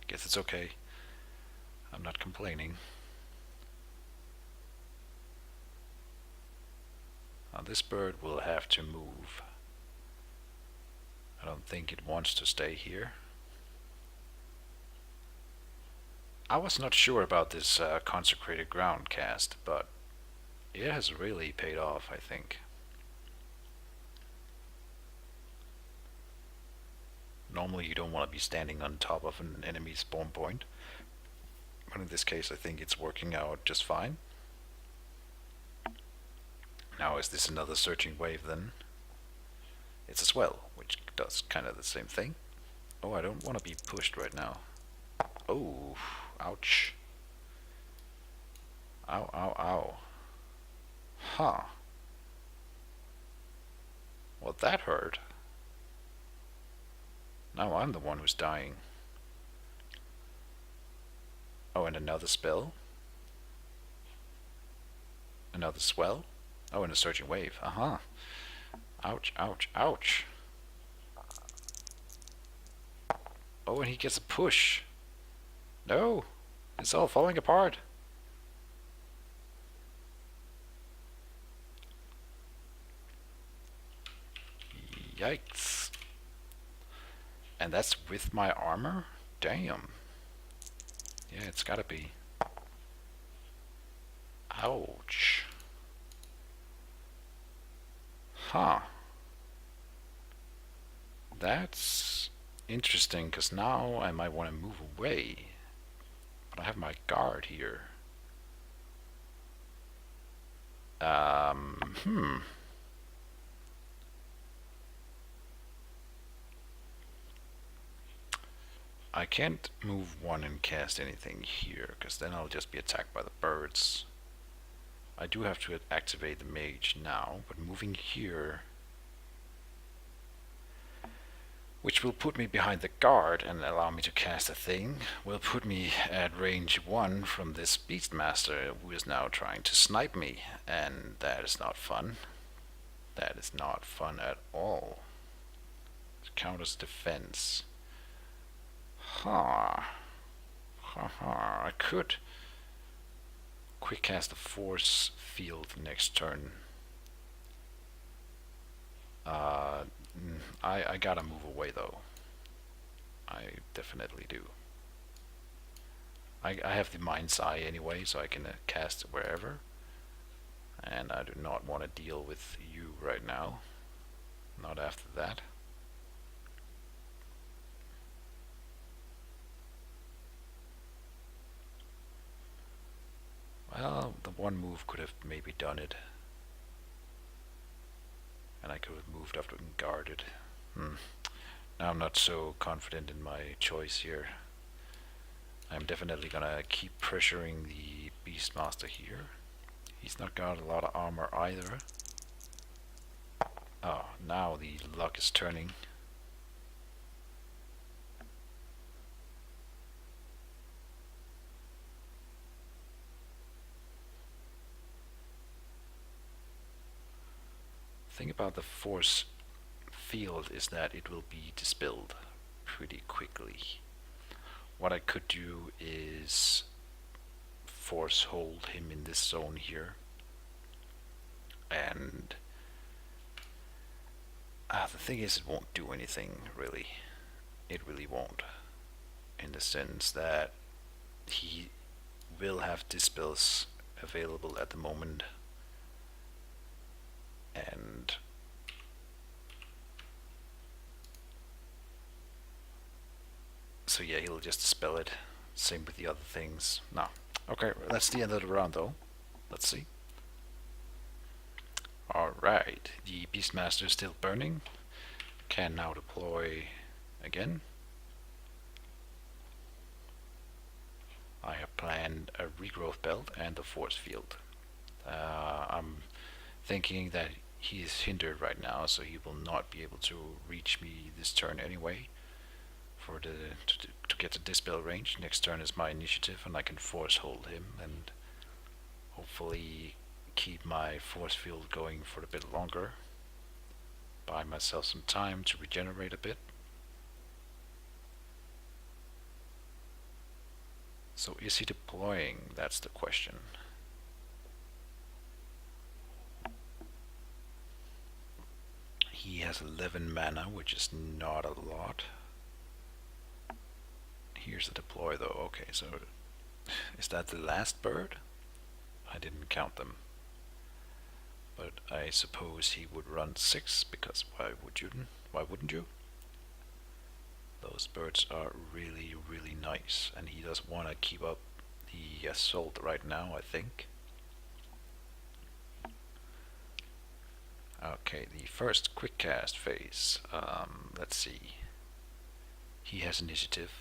Guess it's okay. I'm not complaining. Now this bird will have to move. I don't think it wants to stay here. I was not sure about this consecrated ground cast, but it has really paid off, I think. Normally you don't want to be standing on top of an enemy spawn point, but in this case I think it's working out just fine. Now is this another searching wave then? It's a swell, which does kind of the same thing. Oh, I don't want to be pushed right now. Oh, ouch. Ow, ow, ow. Huh. Well, that hurt. Now I'm the one who's dying. Oh, and another spell. Another swell. Oh, and a surging wave. Uh-huh. Ouch, ouch, ouch. Oh, and he gets a push. No, it's all falling apart. Yikes. And that's with my armor? Damn. Yeah, it's gotta be. Ouch. Huh. That's interesting, because now I might want to move away. But I have my guard here. I can't move one and cast anything here, because then I'll just be attacked by the birds. I do have to activate the mage now, but moving here, which will put me behind the guard and allow me to cast a thing, will put me at range 1 from this Beastmaster, who is now trying to snipe me, and that is not fun. That is not fun at all. It counters defense. Huh. I could quick cast a force field next turn. I gotta move away though. I definitely do. I have the mind's eye anyway, so I can cast wherever. And I do not want to deal with you right now. Not after that. Well, the one move could have maybe done it. And I could have moved after and guarded. Now I'm not so confident in my choice here. I'm definitely gonna keep pressuring the Beastmaster here. He's not got a lot of armor either. Oh, now the luck is turning. The thing about the force field is that it will be dispelled pretty quickly. What I could do is force hold him in this zone here. And the thing is, it won't do anything really. It really won't. In the sense that he will have dispels available at the moment. And so yeah, he'll just dispel it. Same with the other things. No. Okay, that's the end of the round though. Let's see. Alright, the Beastmaster is still burning. Can now deploy again. I have planned a regrowth belt and a force field. I'm thinking that he is hindered right now, so he will not be able to reach me this turn anyway. For to get to dispel range, next turn is my initiative, and I can force hold him and hopefully keep my force field going for a bit longer. Buy myself some time to regenerate a bit. So is he deploying? That's the question. He has 11 mana, which is not a lot. Here's the deploy though. Okay, so is that the last bird? I didn't count them. But I suppose he would run 6, because why would you? Why wouldn't you? Those birds are really, really nice, and he does want to keep up the assault right now, I think. Okay, the first quick cast phase. Let's see. He has initiative.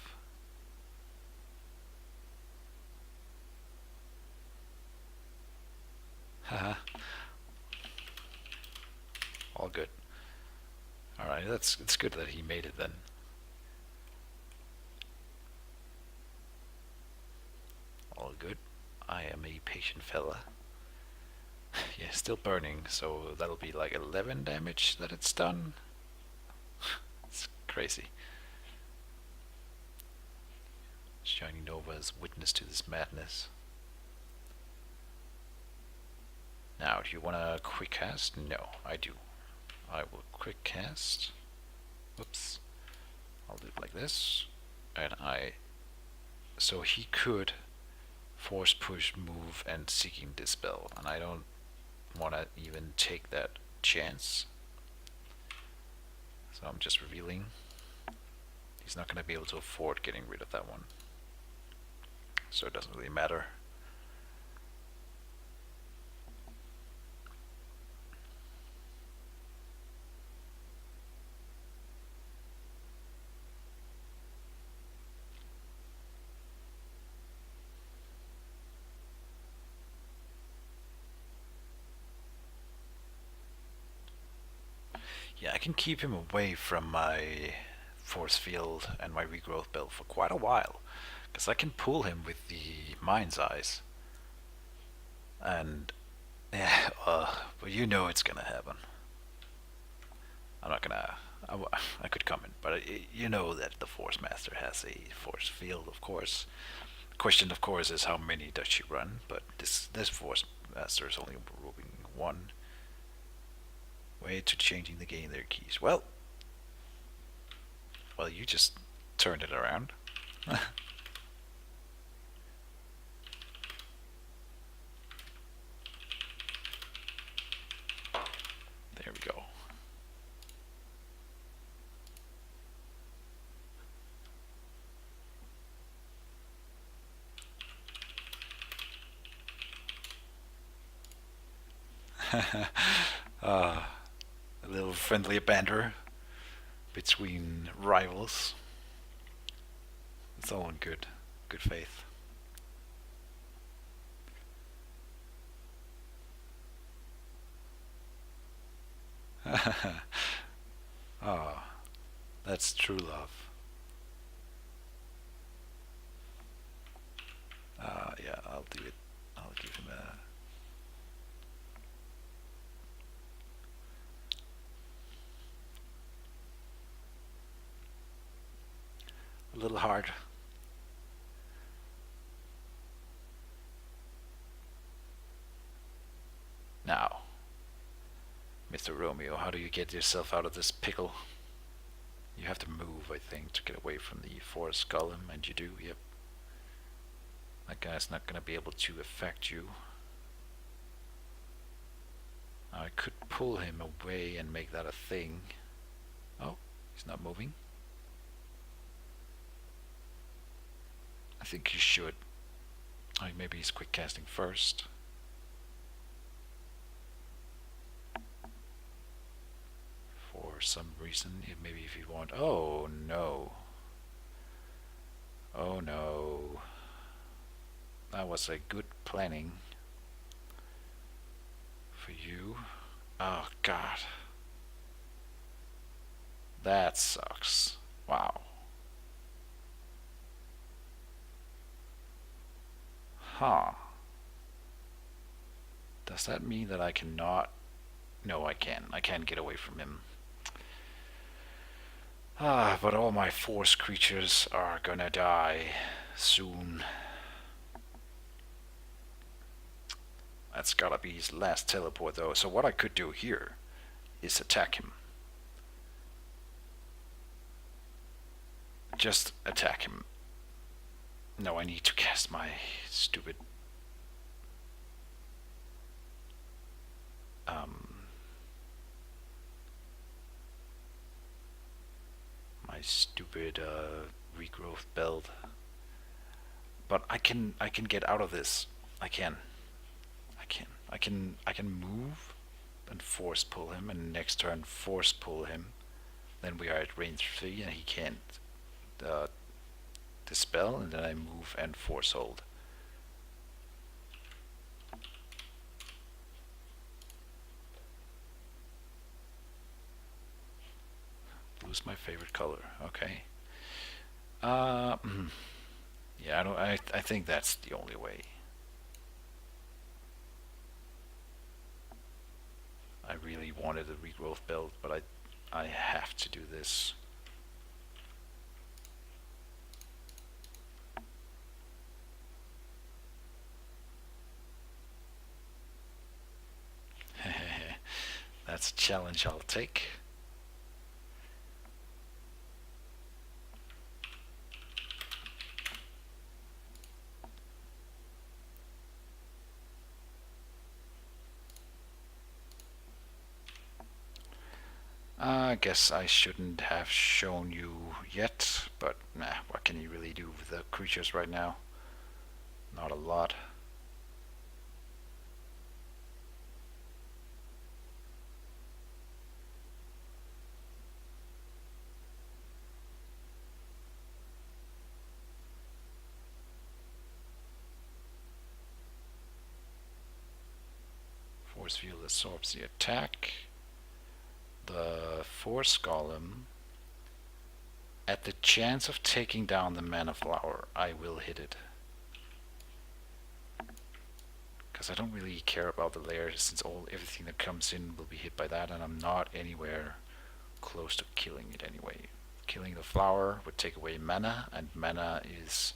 Haha. All good. Alright, it's good that he made it then. All good. I am a patient fella. Yeah, still burning, so that'll be like 11 damage that it's done. It's crazy. Shiny Nova is witness to this madness. Now, do you want a quick cast? No, I do. I will quick cast. Whoops. I'll do it like this. And so he could force push, move, and seeking dispel, and I don't want to even take that chance. So I'm just revealing. He's not going to be able to afford getting rid of that one. So it doesn't really matter. Yeah, I can keep him away from my force field and my regrowth belt for quite a while, because I can pull him with the mind's eyes. And yeah, but you know it's gonna happen. I'm not gonna. I could comment, but you know that the Forcemaster has a force field, of course. The question, of course, is how many does she run? But this Forcemaster is only moving one. Way to changing the game there, keys. Well, you just turned it around. There we go. A little friendly banter between rivals. It's all in good faith. Oh, that's true love. Yeah, I'll do it. I'll give him a little hard. Mr. Romeo, how do you get yourself out of this pickle? You have to move, I think, to get away from the forest golem, and you do, yep. That guy's not gonna be able to affect you. I could pull him away and make that a thing. Oh, he's not moving. I think you should. Oh, maybe he's quick casting first. For some reason, maybe if you want. Oh no. Oh no. That was a good planning for you. Oh god. That sucks. Wow. Huh. Does that mean that I cannot? No, I can. I can't get away from him. Ah, but all my force creatures are gonna die soon. That's gotta be his last teleport though. So what I could do here is attack him. Just attack him. No, I need to cast my stupid regrowth belt. But I can get out of this. I can move and force pull him, and next turn force pull him. Then we are at range 3 and he can't dispel, and then I move and force hold. Blue's my favorite color. Okay. Yeah, I think that's the only way. I really wanted a regrowth belt, but I have to do this. That's a challenge I'll take. I guess I shouldn't have shown you yet, but nah, what can you really do with the creatures right now? Not a lot. Force field absorbs the attack. The force golem, at the chance of taking down the mana flower, I will hit it. Because I don't really care about the layers, since everything that comes in will be hit by that, and I'm not anywhere close to killing it anyway. Killing the flower would take away mana, and mana is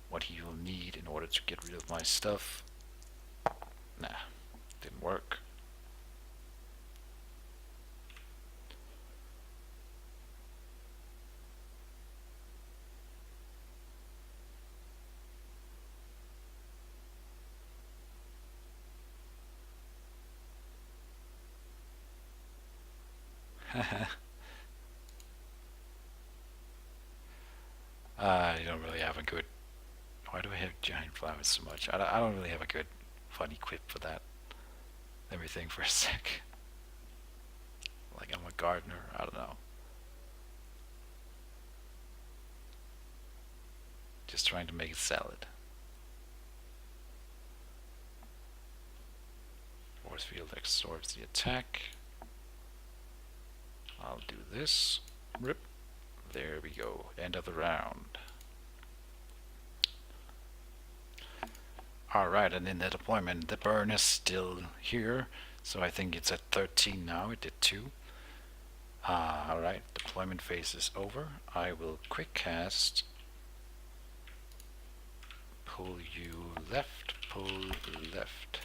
what he will need in order to get rid of my stuff. Nah, didn't work. I don't really have a good... Why do I have giant flowers so much? I don't really have a good fun equip for that. Let me think for a sec. Like I'm a gardener, I don't know. Just trying to make a salad. Force field absorbs the attack. I'll do this. Rip. There we go. End of the round. Alright, and in the deployment, the burn is still here. So I think it's at 13 now. It did 2. Alright, deployment phase is over. I will quick cast. Pull you left, pull left.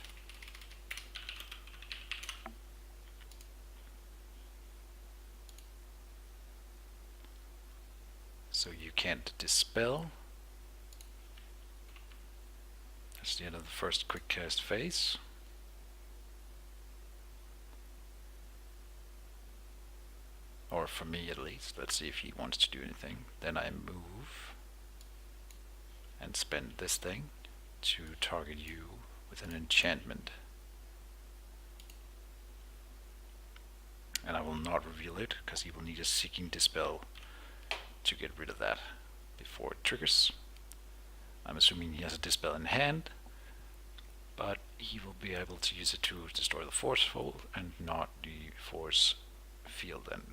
So you can't dispel. That's the end of the first quick cast phase. Or for me at least. Let's see if he wants to do anything. Then I move and spend this thing to target you with an enchantment. And I will not reveal it because he will need a Seeking Dispel to get rid of that before it triggers. I'm assuming he has a Dispel in hand, but he will be able to use it to destroy the Force Field and not the Force Field then.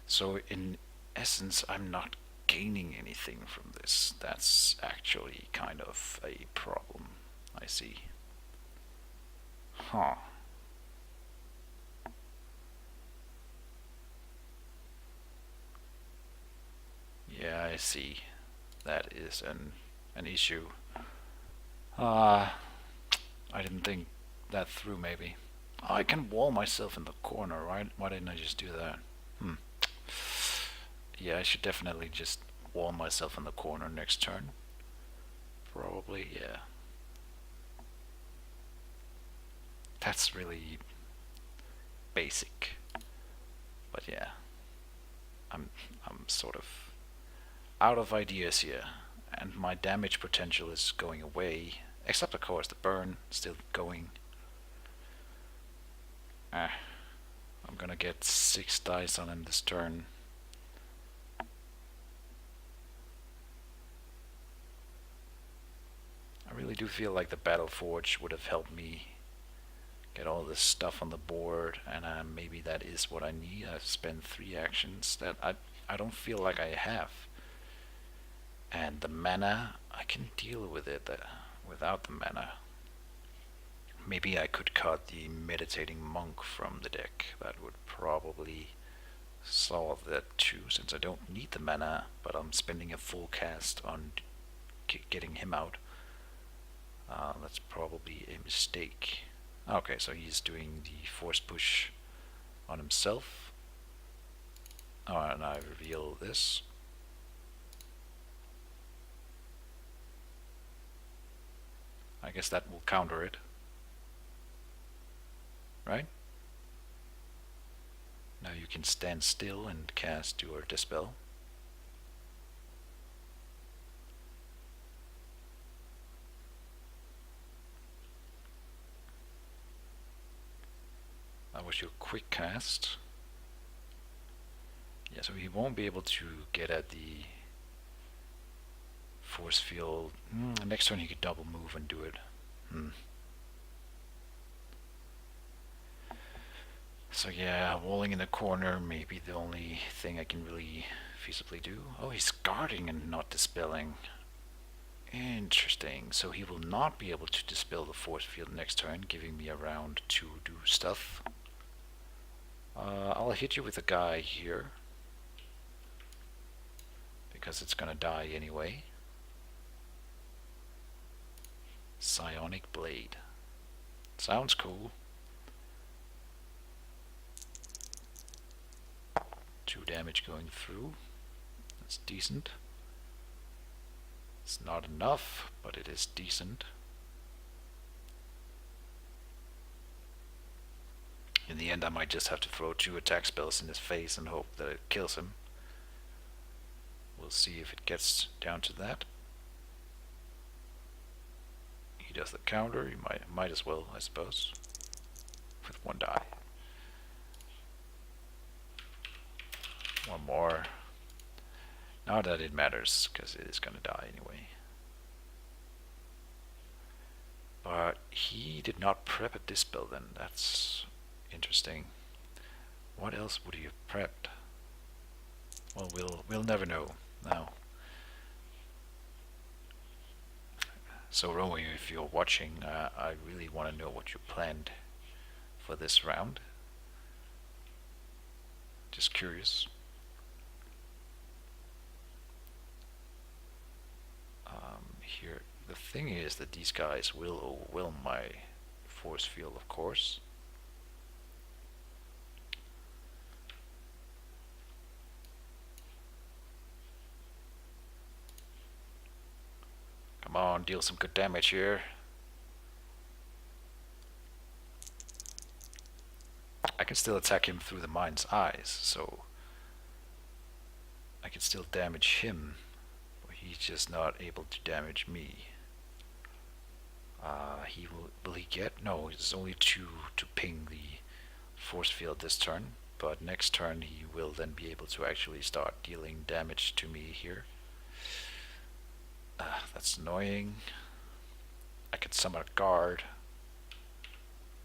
So in essence, I'm not gaining anything from this. That's actually kind of a problem, I see. Huh. Yeah, I see. That is an issue. I didn't think that through, maybe. Oh, I can wall myself in the corner, right? Why didn't I just do that? Yeah, I should definitely just wall myself in the corner next turn. Probably, yeah. That's really basic. But yeah. I'm sort of out of ideas here. And my damage potential is going away. Except of course the burn still going. I'm gonna get 6 dice on him this turn. I really do feel like the Battle Forge would have helped me get all this stuff on the board, and maybe that is what I need. I've spent 3 actions that I don't feel like I have. And the mana, I can deal with it without the mana. Maybe I could cut the Meditating Monk from the deck. That would probably solve that too, since I don't need the mana, but I'm spending a full cast on getting him out. That's probably a mistake. Okay, so he's doing the force push on himself. Oh, and I reveal this. I guess that will counter it. Right? Now you can stand still and cast your Dispel. That was your quick cast. Yeah, so he won't be able to get at the force field. Next turn he could double move and do it. So yeah, walling in the corner may be the only thing I can really feasibly do. Oh, he's guarding and not dispelling. Interesting. So he will not be able to dispel the force field next turn, giving me a round to do stuff. I'll hit you with a guy here, because it's gonna die anyway. Psionic Blade. Sounds cool. 2 damage going through. That's decent. It's not enough, but it is decent. In the end, I might just have to throw 2 attack spells in his face and hope that it kills him. We'll see if it gets down to that. He does the counter. You might as well, I suppose, with 1 die. 1 more. Not that it matters, because it is going to die anyway. But he did not prep a Dispel then. That's interesting. What else would he have prepped? Well, we'll never know now. So Romeo, if you're watching, I really want to know what you planned for this round. Just curious. Here, the thing is that these guys will overwhelm my force field, of course. Come on, deal some good damage here. I can still attack him through the mind's eyes, so I can still damage him, but he's just not able to damage me. He will he get? No, it's only to ping the force field this turn, but next turn he will then be able to actually start dealing damage to me here. That's annoying. I could summon a guard,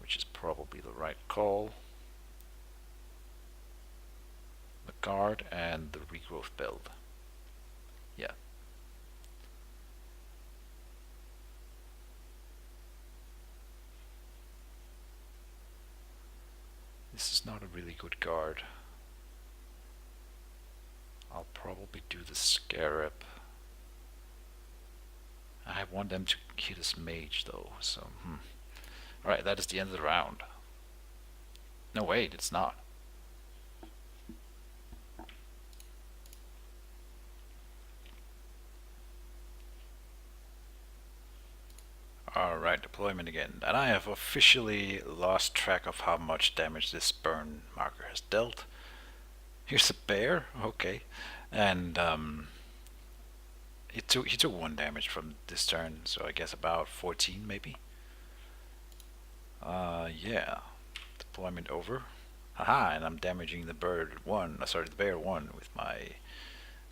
which is probably the right call. The guard and the regrowth build. Yeah. This is not a really good guard. I'll probably do the scarab. I want them to hit his mage though, so Alright, that is the end of the round. No, wait, it's not. Alright, deployment again. And I have officially lost track of how much damage this burn marker has dealt. Here's a bear, okay. And he took 1 damage from this turn, so I guess about 14 maybe. Yeah. Deployment over. Haha, and I'm damaging the bird 1, sorry, the bear 1 with my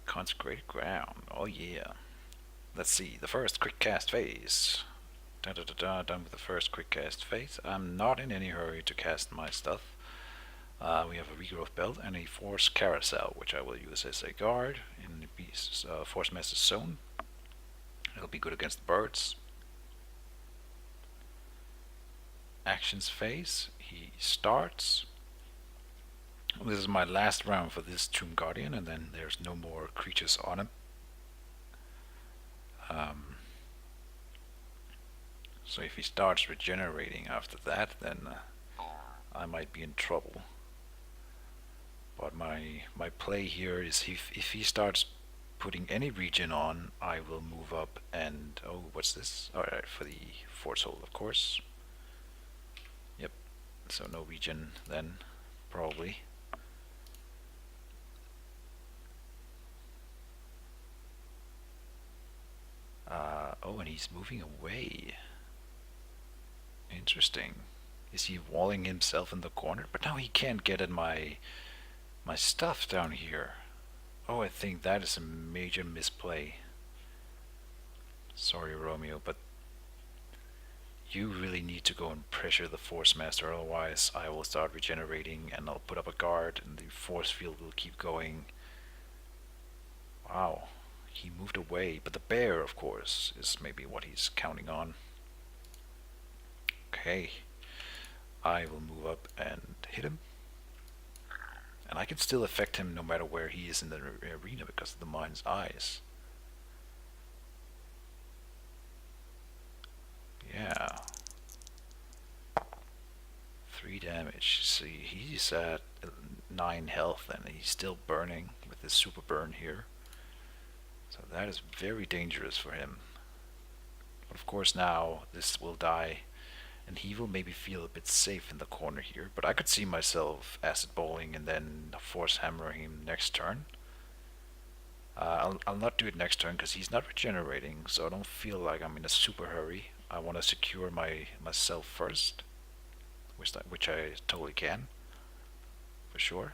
consecrated ground. Oh yeah. Let's see, the first quick cast phase. Done with the first quick cast phase. I'm not in any hurry to cast my stuff. We have a regrowth belt and a force carousel, which I will use as a guard in the Forcemaster zone. It'll be good against the birds. Actions phase. He starts. This is my last round for this Tomb Guardian, and then there's no more creatures on him. So if he starts regenerating after that, then I might be in trouble. But my play here is if he starts putting any regen on, I will move up and... Oh, what's this? Alright, for the Force Hold, of course. Yep, so no regen then, probably. Oh, and he's moving away. Interesting. Is he walling himself in the corner? But now he can't get at my stuff down here. Oh, I think that is a major misplay. Sorry, Romeo, but you really need to go and pressure the Forcemaster, otherwise I will start regenerating and I'll put up a guard and the force field will keep going. Wow, he moved away, but the bear, of course, is maybe what he's counting on. Okay, I will move up and hit him. And I can still affect him no matter where he is in the arena because of the mind's eyes. Yeah. 3 damage. See, he's at 9 health and he's still burning with his super burn here. So that is very dangerous for him. But of course now this will die and he will maybe feel a bit safe in the corner here. But I could see myself acid bowling and then force hammering him next turn. I'll not do it next turn because he's not regenerating, so I don't feel like I'm in a super hurry. I want to secure myself first, which I totally can, for sure.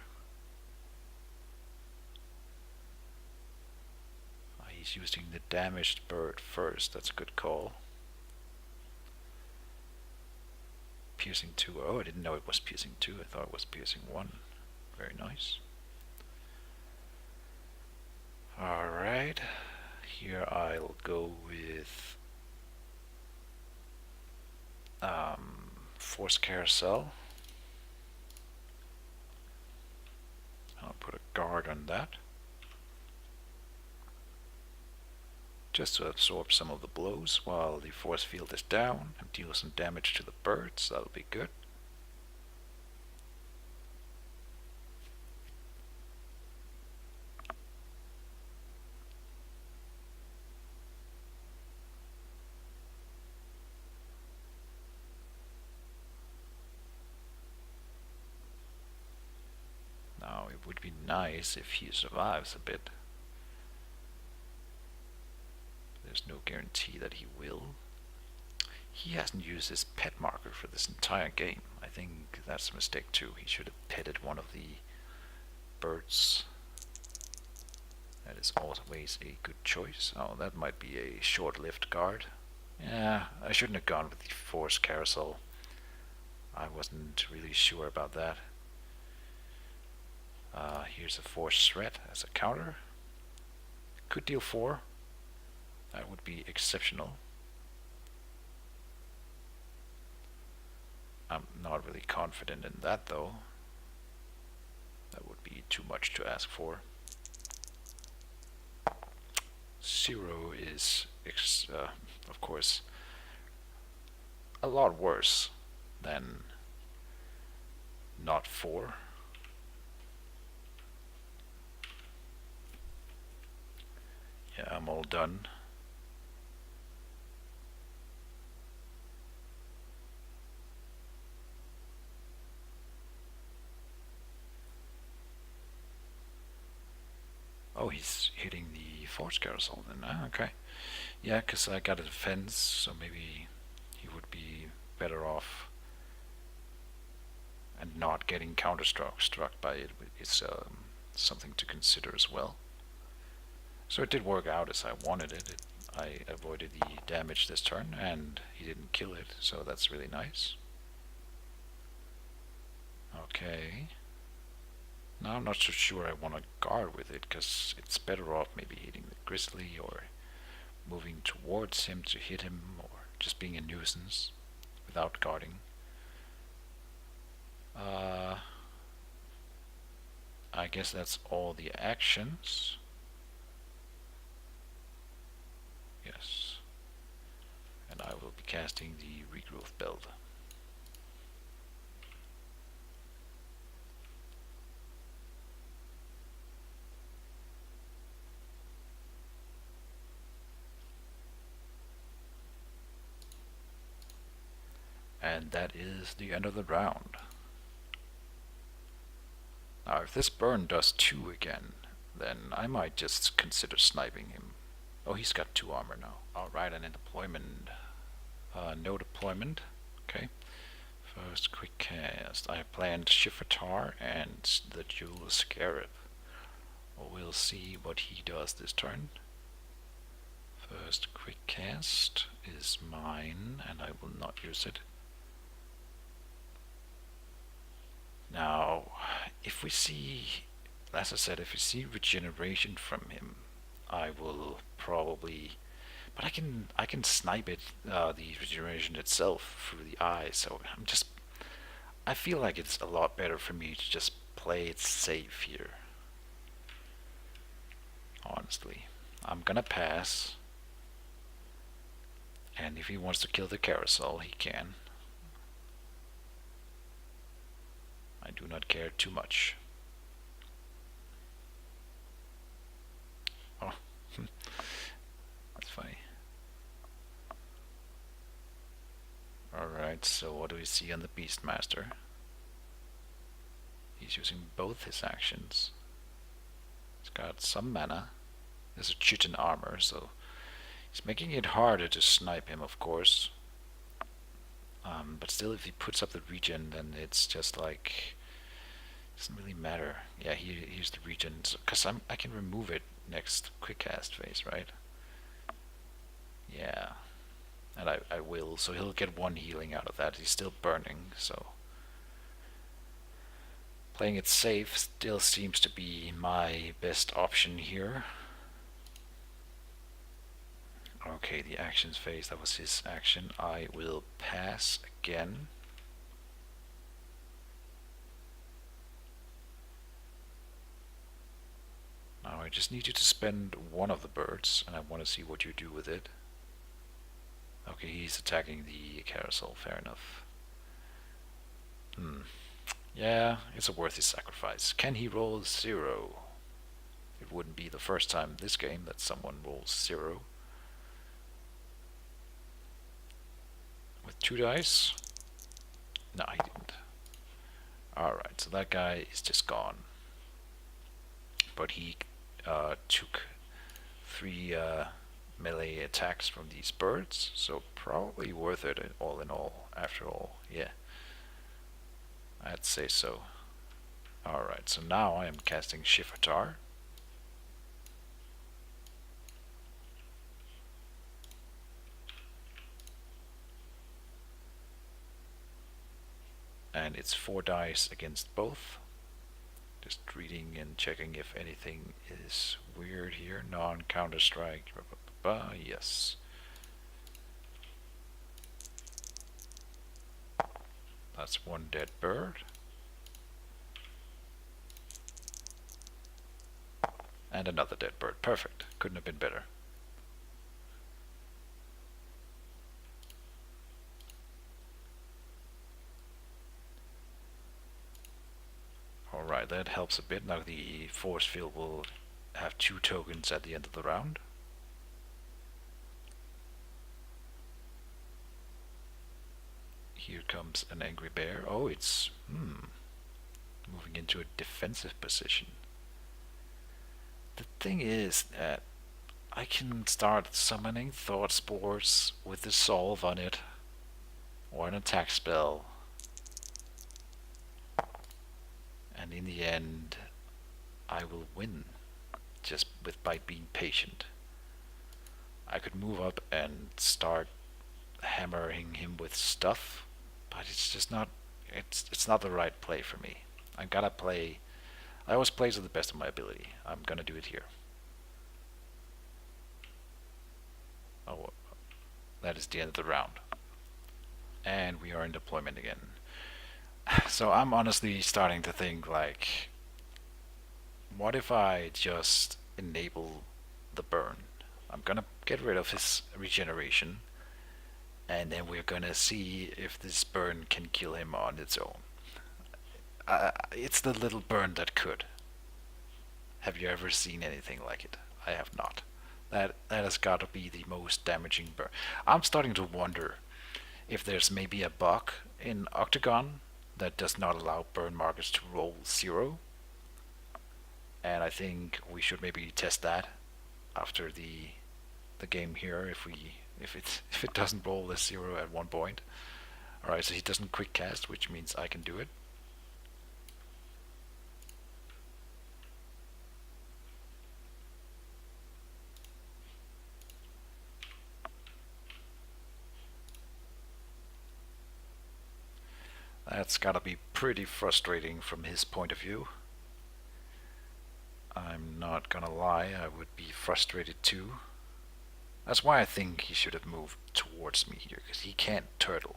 He's using the damaged bird first. That's a good call. Piercing 2. Oh, I didn't know it was piercing 2. I thought it was piercing 1. Very nice. Alright. Here I'll go with Force Carousel. I'll put a guard on that, just to absorb some of the blows while the force field is down and deal some damage to the birds. That'll be good. be nice if he survives a bit. There's no guarantee that he will. He hasn't used his pet marker for this entire game. I think that's a mistake too. He should have petted one of the birds. That is always a good choice. Oh, that might be a short-lived guard. Yeah, I shouldn't have gone with the force carousel. I wasn't really sure about that. Here's a force threat as a counter. Could deal 4. That would be exceptional. I'm not really confident in that though. That would be too much to ask for. 0 is, of course, a lot worse than not 4. Yeah, I'm all done. Oh, he's hitting the force carousel then. Ah, okay. Yeah, because I got a defense, so maybe he would be better off and not getting struck by it. It's something to consider as well. So it did work out as I wanted it. I avoided the damage this turn, and he didn't kill it, so that's really nice. Okay. Now I'm not so sure I want to guard with it, because it's better off maybe hitting the grizzly or moving towards him to hit him, or just being a nuisance without guarding. I guess that's all the actions. Yes. And I will be casting the regrowth belt. And that is the end of the round. Now if this burn does 2 again, then I might just consider sniping him. Oh, he's got 2 armor now. Alright, and in deployment. No deployment. Okay. First quick cast. I planned Shifratar and the Dual Scarab. Well, we'll see what he does this turn. First quick cast is mine, and I will not use it. Now, if we see, as I said, if we see regeneration from him, I will probably, but I can snipe it, the regeneration itself through the eye. So I feel like it's a lot better for me to just play it safe here. Honestly, I'm gonna pass, and if he wants to kill the carousel, he can. I do not care too much. Oh, that's funny. Alright, so what do we see on the Beastmaster? He's using both his actions. He's got some mana. There's a chitin armor, so he's making it harder to snipe him, of course. But still, if he puts up the regen, then it's just like, doesn't really matter. Yeah, here's the regen, because I can remove it next quick cast phase, right? Yeah, and I will. So he'll get 1 healing out of that. He's still burning, so playing it safe still seems to be my best option here. Okay, the actions phase, that was his action. I will pass again. Now I just need you to spend 1 of the birds, and I want to see what you do with it. Okay, he's attacking the carousel, fair enough. Yeah, it's a worthy sacrifice. Can he roll 0? It wouldn't be the first time this game that someone rolls 0. With 2 dice? No, he didn't. Alright, so that guy is just gone. but he took 3 melee attacks from these birds, so probably worth it all in all, after all. Yeah, I'd say so. Alright, so now I am casting Shifatar. And it's 4 dice against both. Just reading and checking if anything is weird here. Non-counter strike. Yes. That's 1 dead bird. And another dead bird. Perfect. Couldn't have been better. Alright, that helps a bit. Now the force field will have 2 tokens at the end of the round. Here comes an angry bear. Oh, it's moving into a defensive position. The thing is that I can start summoning thought spores with the solve on it, or an attack spell, and in the end I will win just by being patient. I could move up and start hammering him with stuff, but it's just not it's not the right play for me. I gotta play. I always play to the best of my ability. I'm gonna do it here. Oh, that is the end of the round, and we are in deployment again. So I'm honestly starting to think, like, what if I just enable the burn? I'm gonna get rid of his regeneration, and then we're gonna see if this burn can kill him on its own. It's the little burn that could. Have you ever seen anything like it? I have not. That has got to be the most damaging burn. I'm starting to wonder if there's maybe a bug in Octagon that does not allow burn markers to roll 0. And I think we should maybe test that after the game here, if it doesn't roll a 0 at one point. Alright, so he doesn't quick cast, which means I can do it. That's gotta be pretty frustrating from his point of view. I'm not gonna lie, I would be frustrated too. That's why I think he should have moved towards me here, because he can't turtle.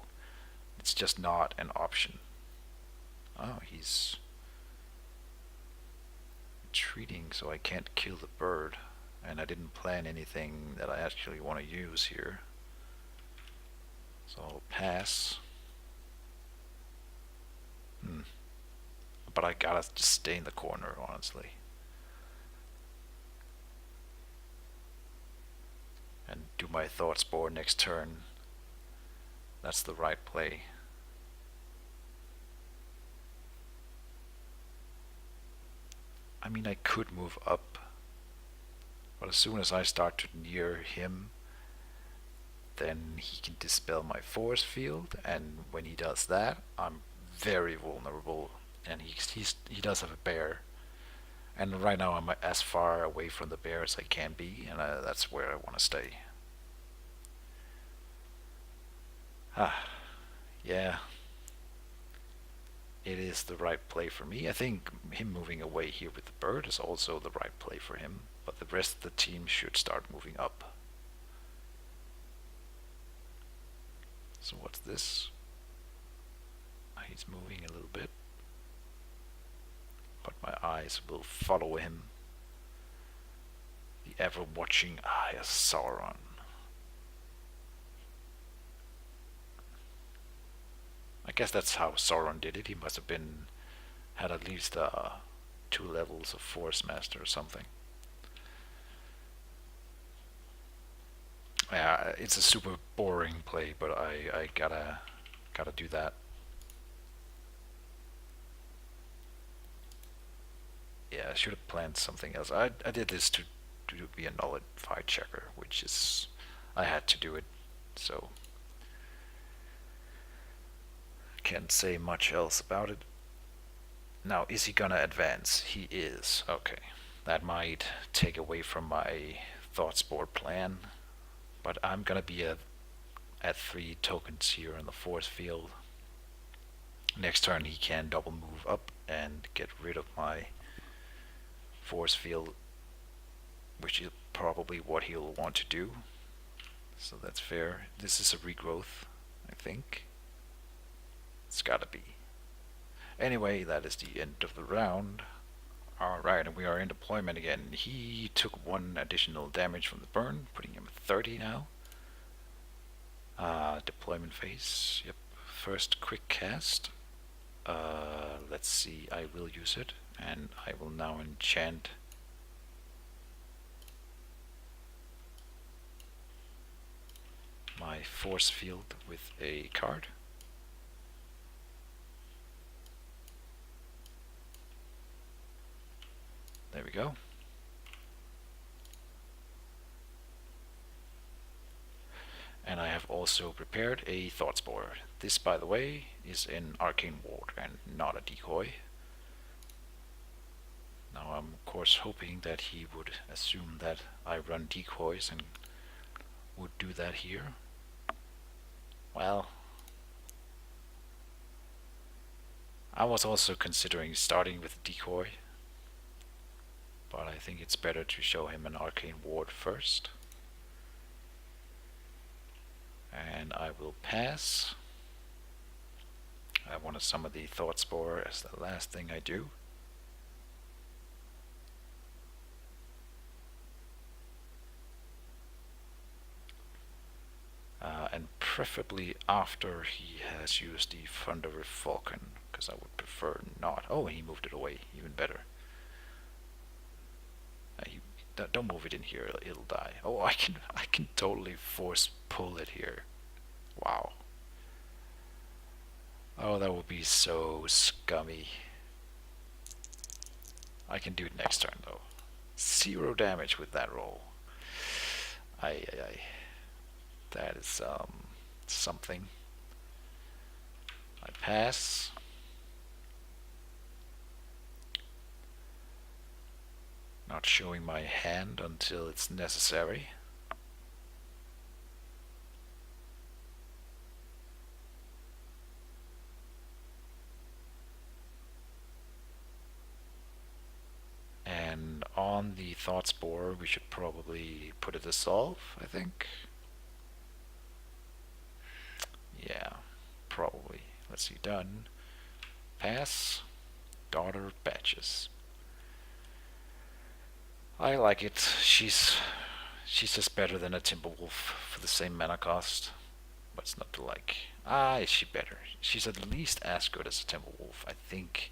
It's just not an option. Oh, he's retreating, so I can't kill the bird. And I didn't plan anything that I actually want to use here. So I'll pass. But I gotta just stay in the corner, honestly. And do my thought spore next turn. That's the right play. I mean, I could move up, but as soon as I start to near him, then he can dispel my force field, and when he does that, I'm very vulnerable. And he does have a bear, and right now I'm as far away from the bear as I can be, and that's where I want to stay. Yeah, it is the right play for me. I think him moving away here with the bird is also the right play for him, but the rest of the team should start moving up. So what's this? He's moving a little bit, but my eyes will follow him. The ever-watching eye of Sauron. I guess that's how Sauron did it. He must have had at least 2 levels of Forcemaster or something. Yeah, it's a super boring play, but I gotta do that. Yeah, should have planned something else. I did this to be a nullified checker, which is I had to do it, so can't say much else about it. Now, is he gonna advance? He is. Okay, that might take away from my thought spore plan, but I'm gonna be at 3 tokens here in the force field. Next turn he can double move up and get rid of my force field, which is probably what he'll want to do. So that's fair. This is a regrowth, I think. It's gotta be. Anyway, that is the end of the round. Alright, and we are in deployment again. He took 1 additional damage from the burn, putting him at 30 now. Deployment phase. Yep. First quick cast. Let's see, I will use it, and I will now enchant my force field with a card. There we go. And I have also prepared a thought spore. This, by the way, is an arcane ward and not a decoy. Now I'm of course hoping that he would assume that I run decoys and would do that here. Well, I was also considering starting with decoy, but I think it's better to show him an arcane ward first. And I will pass. I want to summon the thought spore as the last thing I do. And preferably after he has used the Thunder Falcon, because I would prefer not. Oh, he moved it away, even better. Don't move it in here; it'll die. Oh, I can totally force pull it here. Wow. Oh, that would be so scummy. I can do it next turn though. 0 damage with that roll. Aye. That is something. I pass. Not showing my hand until it's necessary. And on the thought spore, we should probably put a dissolve, I think. Yeah, probably. Let's see, done. Pass. Daughter Batches. I like it. She's just better than a Timberwolf for the same mana cost. What's not to like? Is she better? She's at least as good as a Timberwolf. I think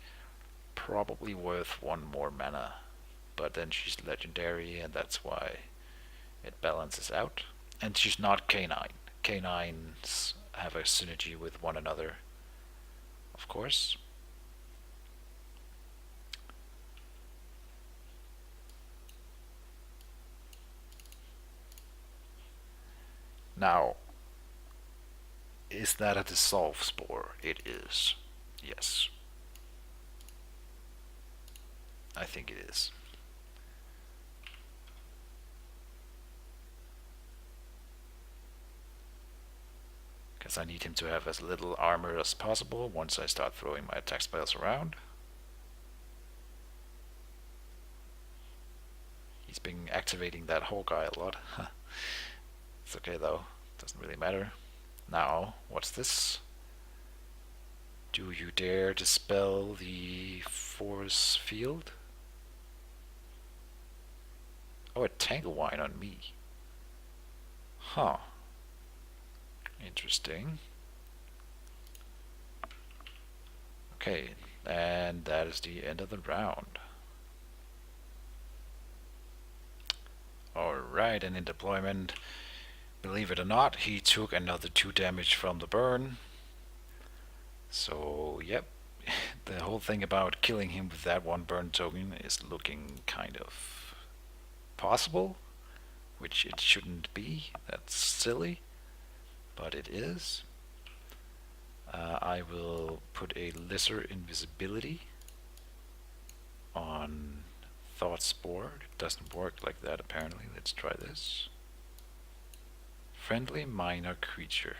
probably worth 1 more mana. But then she's legendary, and that's why it balances out. And she's not K9. K9s have a synergy with one another, of course. Now, is that a dissolve spore? It is. Yes. I think it is. Because I need him to have as little armor as possible once I start throwing my attack spells around. He's been activating that Hawkeye a lot. It's okay though, doesn't really matter. Now, what's this? Do you dare dispel the force field? Oh, a Tanglewine on me. Huh. Interesting. Okay, and that is the end of the round. Alright, and in deployment, believe it or not, he took another 2 damage from the burn. So, yep, the whole thing about killing him with that one burn token is looking kind of possible, which it shouldn't be. That's silly, but it is. I will put a lesser invisibility on Thought Spore. It doesn't work like that apparently. Let's try this. Friendly minor creature.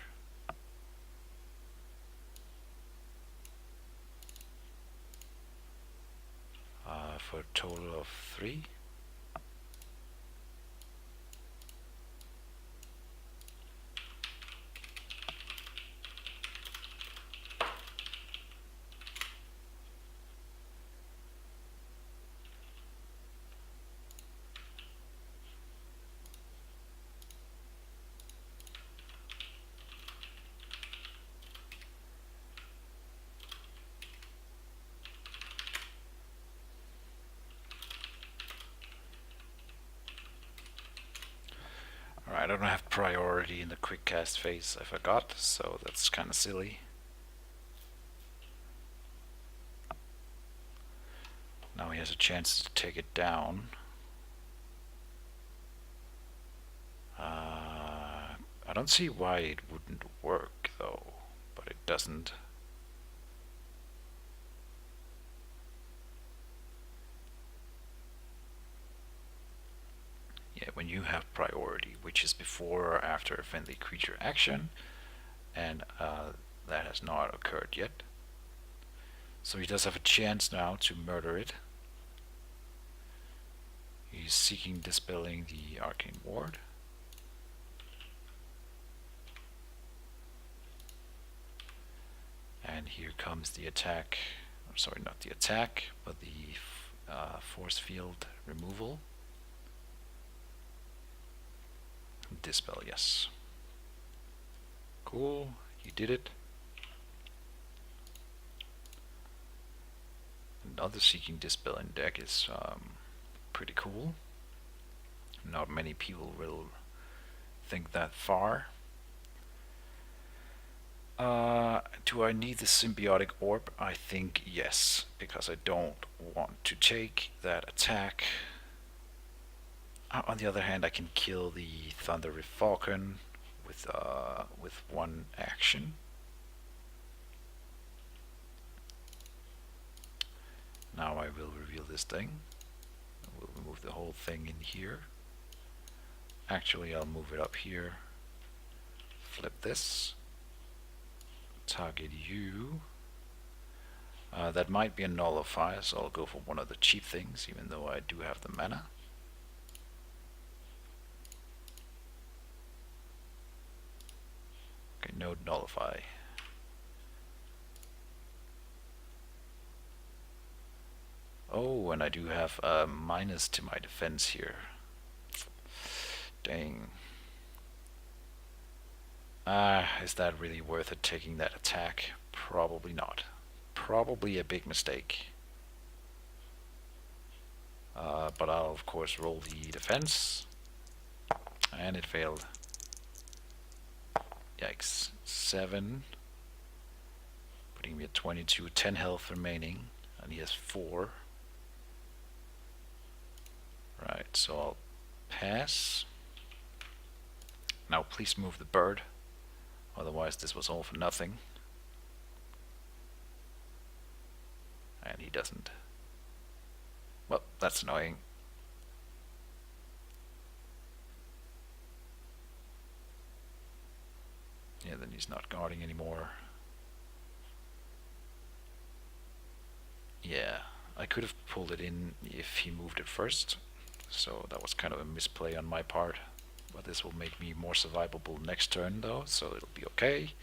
For a total of 3. Alright, I don't have priority in the quick cast phase, I forgot, so that's kind of silly. Now he has a chance to take it down. I don't see why it wouldn't work though, but it doesn't. Yeah, when you have priority, which is before or after a friendly creature action, and that has not occurred yet. So he does have a chance now to murder it. He's seeking dispelling the arcane ward. And here comes the attack. I'm sorry, not the attack, but the force field removal. Dispel, yes. Cool, you did it. Another Seeking Dispel in deck is pretty cool. Not many people will think that far. Do I need the symbiotic orb? I think yes, because I don't want to take that attack. On the other hand, I can kill the Thunderrift Falcon with one action. Now I will reveal this thing. We'll remove the whole thing in here. Actually, I'll move it up here. Flip this. Target you. That might be a nullifier, so I'll go for one of the cheap things, even though I do have the mana. Okay, no nullify. Oh, and I do have a minus to my defense here. Dang. Is that really worth it, taking that attack? Probably not. Probably a big mistake. But I'll of course roll the defense. And it failed. Yikes. 7. Putting me at 22. 10 health remaining. And he has 4. Right, so I'll pass. Now please move the bird. Otherwise this was all for nothing. And he doesn't. Well, that's annoying. Yeah, then he's not guarding anymore. Yeah, I could have pulled it in if he moved it first. So that was kind of a misplay on my part. But this will make me more survivable next turn though, so it'll be okay.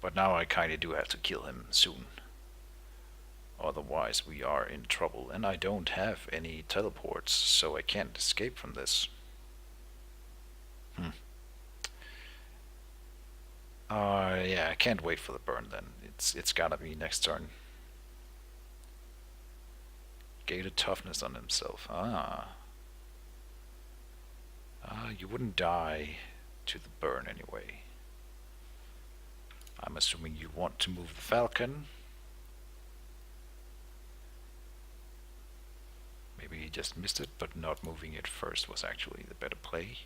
But now I kinda do have to kill him soon. Otherwise we are in trouble, and I don't have any teleports, so I can't escape from this. Yeah, I can't wait for the burn then. It's gotta be next turn. Gated toughness on himself. You wouldn't die to the burn anyway. I'm assuming you want to move the falcon. Maybe he just missed it, but not moving it first was actually the better play.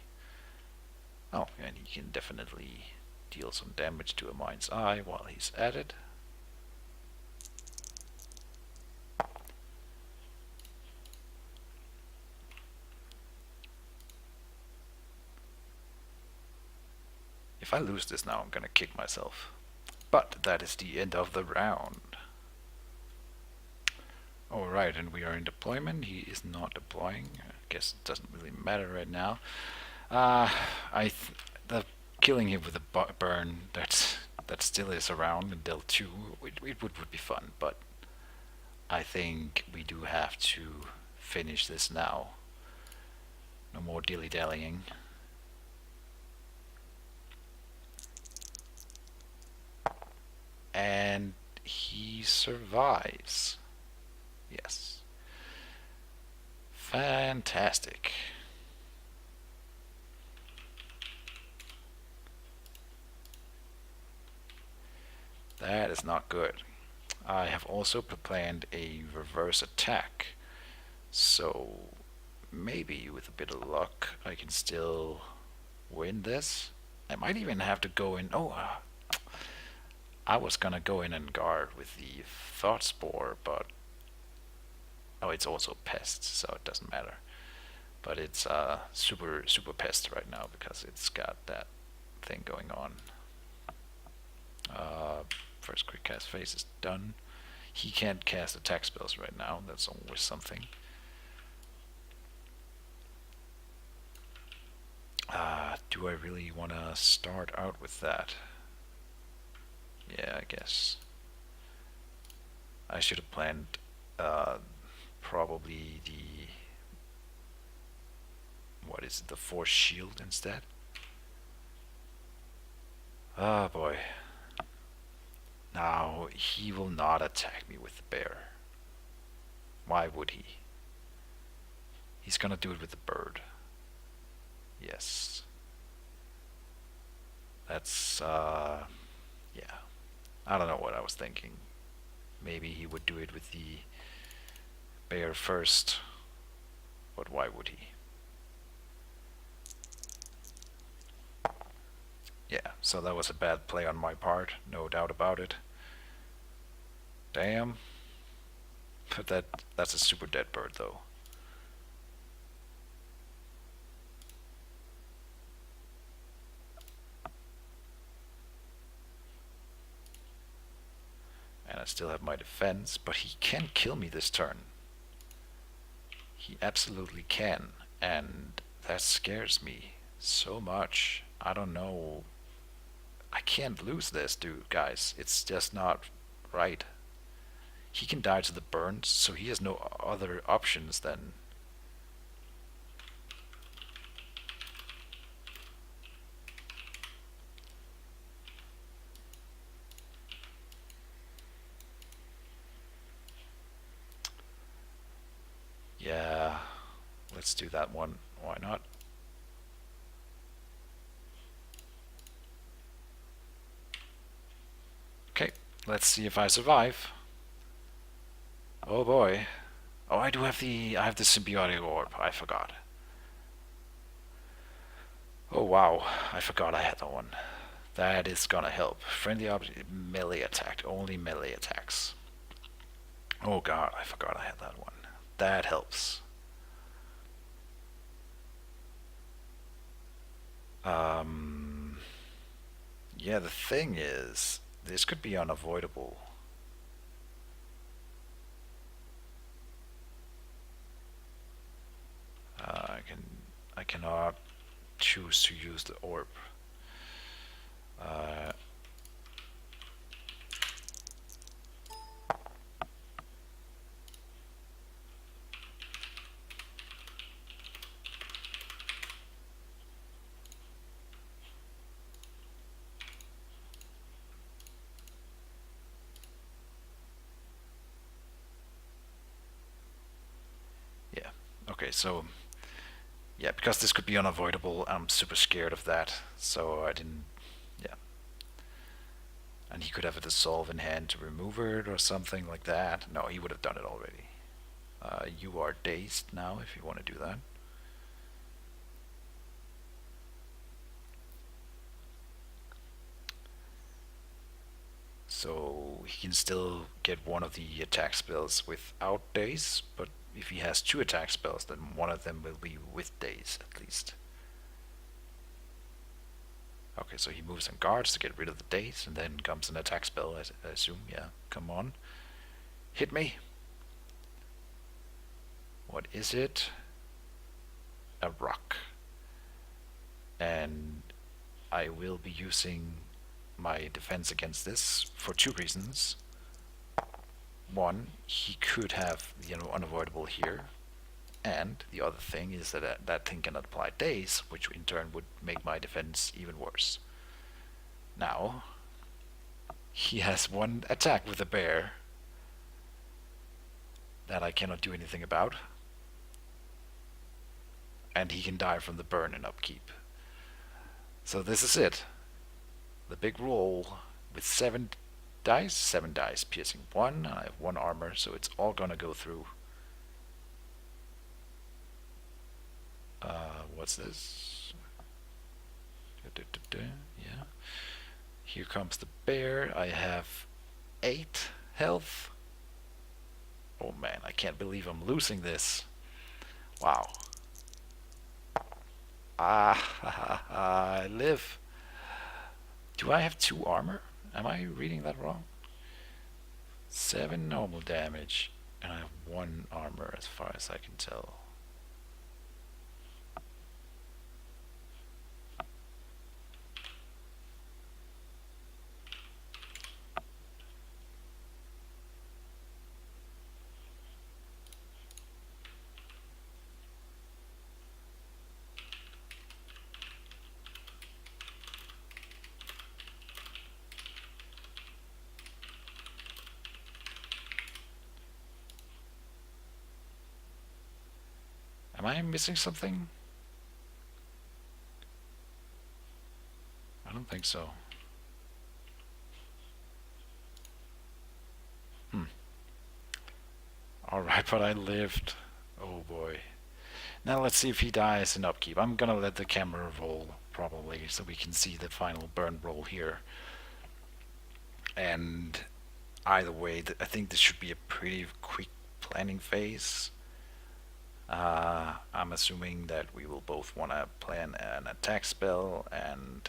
Oh, and he can definitely deal some damage to a mind's eye while he's at it. If I lose this now, I'm gonna kick myself. But that is the end of the round. Alright, and we are in deployment. He is not deploying. I guess it doesn't really matter right now. The killing him with a burn that still is around in Del 2, it would be fun, but I think we do have to finish this now. No more dilly-dallying. And he survives. Yes. Fantastic. That is not good. I have also planned a reverse attack, so maybe with a bit of luck I can still win this. I might even have to go in. I was gonna go in and guard with the Thought Spore, but oh, it's also pest, so it doesn't matter. But it's super pest right now because it's got that thing going on. First quick cast phase is done. He can't cast attack spells right now. That's always something. Do I really want to start out with that? Yeah, I guess. I should have planned probably the... what is it? The Force Shield instead? Oh boy. Now, he will not attack me with the bear. Why would he? He's gonna do it with the bird. Yes. That's, yeah. I don't know what I was thinking. Maybe he would do it with the bear first. But why would he? Yeah, so that was a bad play on my part, no doubt about it. Damn. But that's a super dead bird though. And I still have my defense, but he can kill me this turn. He absolutely can, and that scares me so much. I don't know. I can't lose this, dude, guys. It's just not right. He can die to the burns, so he has no other options than... Yeah, let's do that one. Why not? Okay, let's see if I survive. Oh boy. Oh, I have the symbiotic orb. I forgot. Oh wow, I forgot I had that one. That is gonna help. Friendly object melee attack, only melee attacks. Oh god, I forgot I had that one. That helps. Yeah, the thing is, this could be unavoidable. I cannot choose to use the orb. Yeah. Okay, so Yeah, because this could be unavoidable. I'm super scared of that, so I didn't. Yeah, and he could have a dissolve in hand to remove it or something like that. No, he would have done it already. You are dazed now if you want to do that. So he can still get one of the attack spells without daze, but if he has two attack spells, then one of them will be with daze at least. Okay, so he moves and guards to get rid of the daze, and then comes an attack spell, I assume. Yeah, come on. Hit me. What is it? A rock. And I will be using my defense against this for two reasons. One, he could have, unavoidable here. And the other thing is that that thing cannot apply daze, which in turn would make my defense even worse. Now, he has one attack with a bear that I cannot do anything about. And he can die from the burn in upkeep. So this is it. The big roll with 7 dice, piercing 1. I have 1 armor, so it's all gonna go through. What's this? Yeah. Here comes the bear. I have 8 health. Oh man, I can't believe I'm losing this. Wow. I live. Do I have 2 armor? Am I reading that wrong? 7 normal damage, and I have 1 armor as far as I can tell. Am I missing something? I don't think so. Alright, but I lived. Oh boy. Now let's see if he dies in upkeep. I'm gonna let the camera roll, probably, so we can see the final burn roll here. And either way, I think this should be a pretty quick planning phase. I'm assuming that we will both want to plan an attack spell, and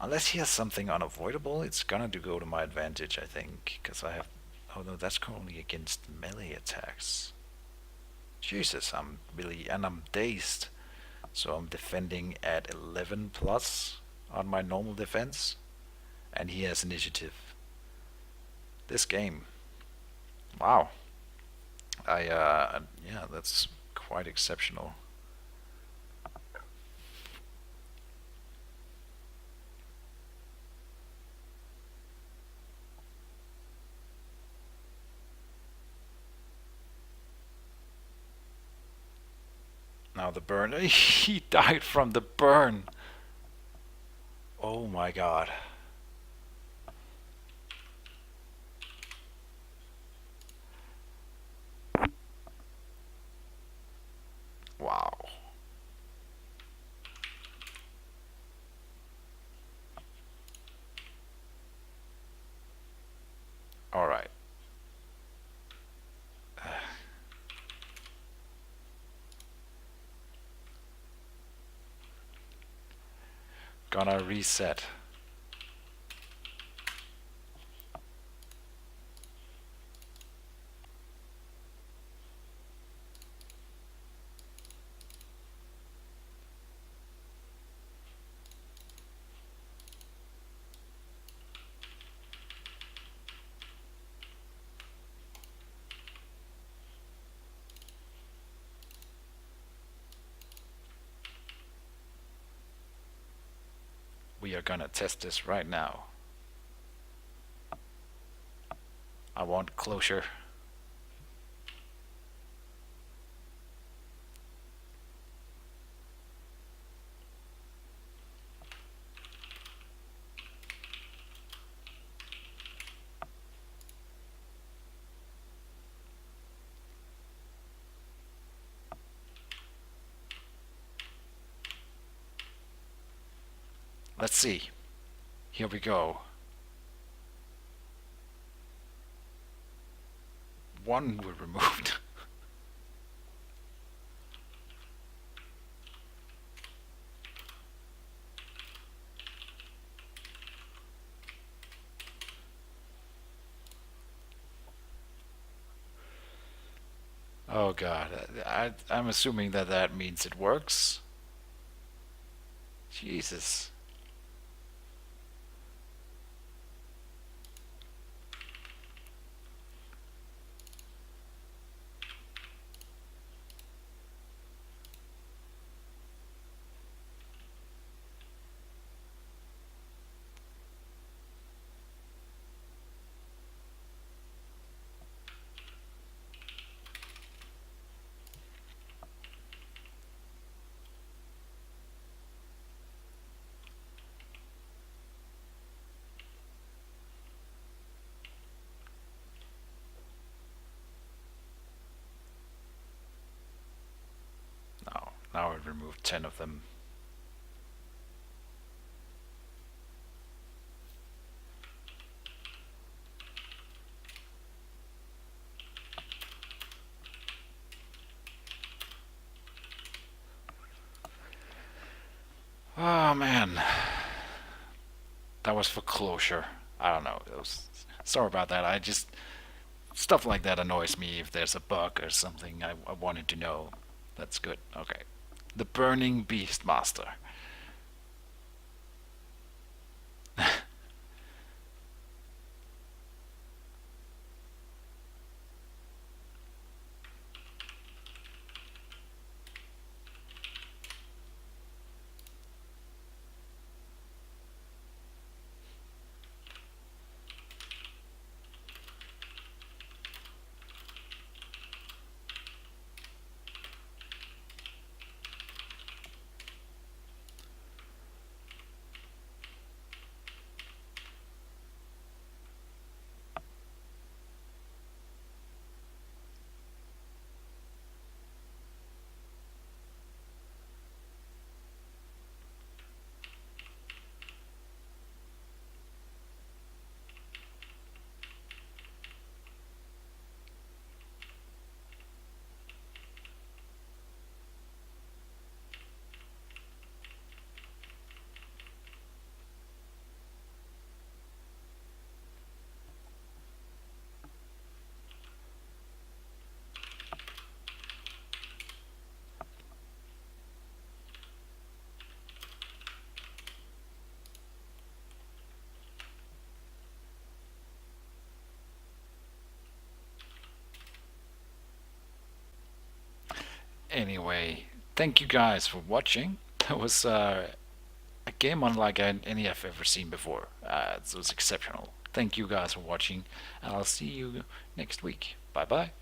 unless he has something unavoidable, it's gonna go to my advantage, I think, because I have. Oh no, that's only against melee attacks. Jesus, I'm dazed. So I'm defending at 11 plus on my normal defense, and he has initiative. This game, wow. Yeah, that's quite exceptional. Now the burn, he died from the burn. Oh my god. Wow. Alright. Gonna reset. We are gonna test this right now. I want closure. let's see. Here we go. One were removed. Oh god. I'm assuming that that means it works. Jesus. No, now it removed 10 of them. Oh man. That was for closure. I don't know. It was, sorry about that. I just stuff like that annoys me. If there's a bug or something, I wanted to know. That's good. Okay. The Burning Beastmaster. Anyway, thank you guys for watching. That was a game unlike any I've ever seen before. It was exceptional. Thank you guys for watching, and I'll see you next week. Bye bye.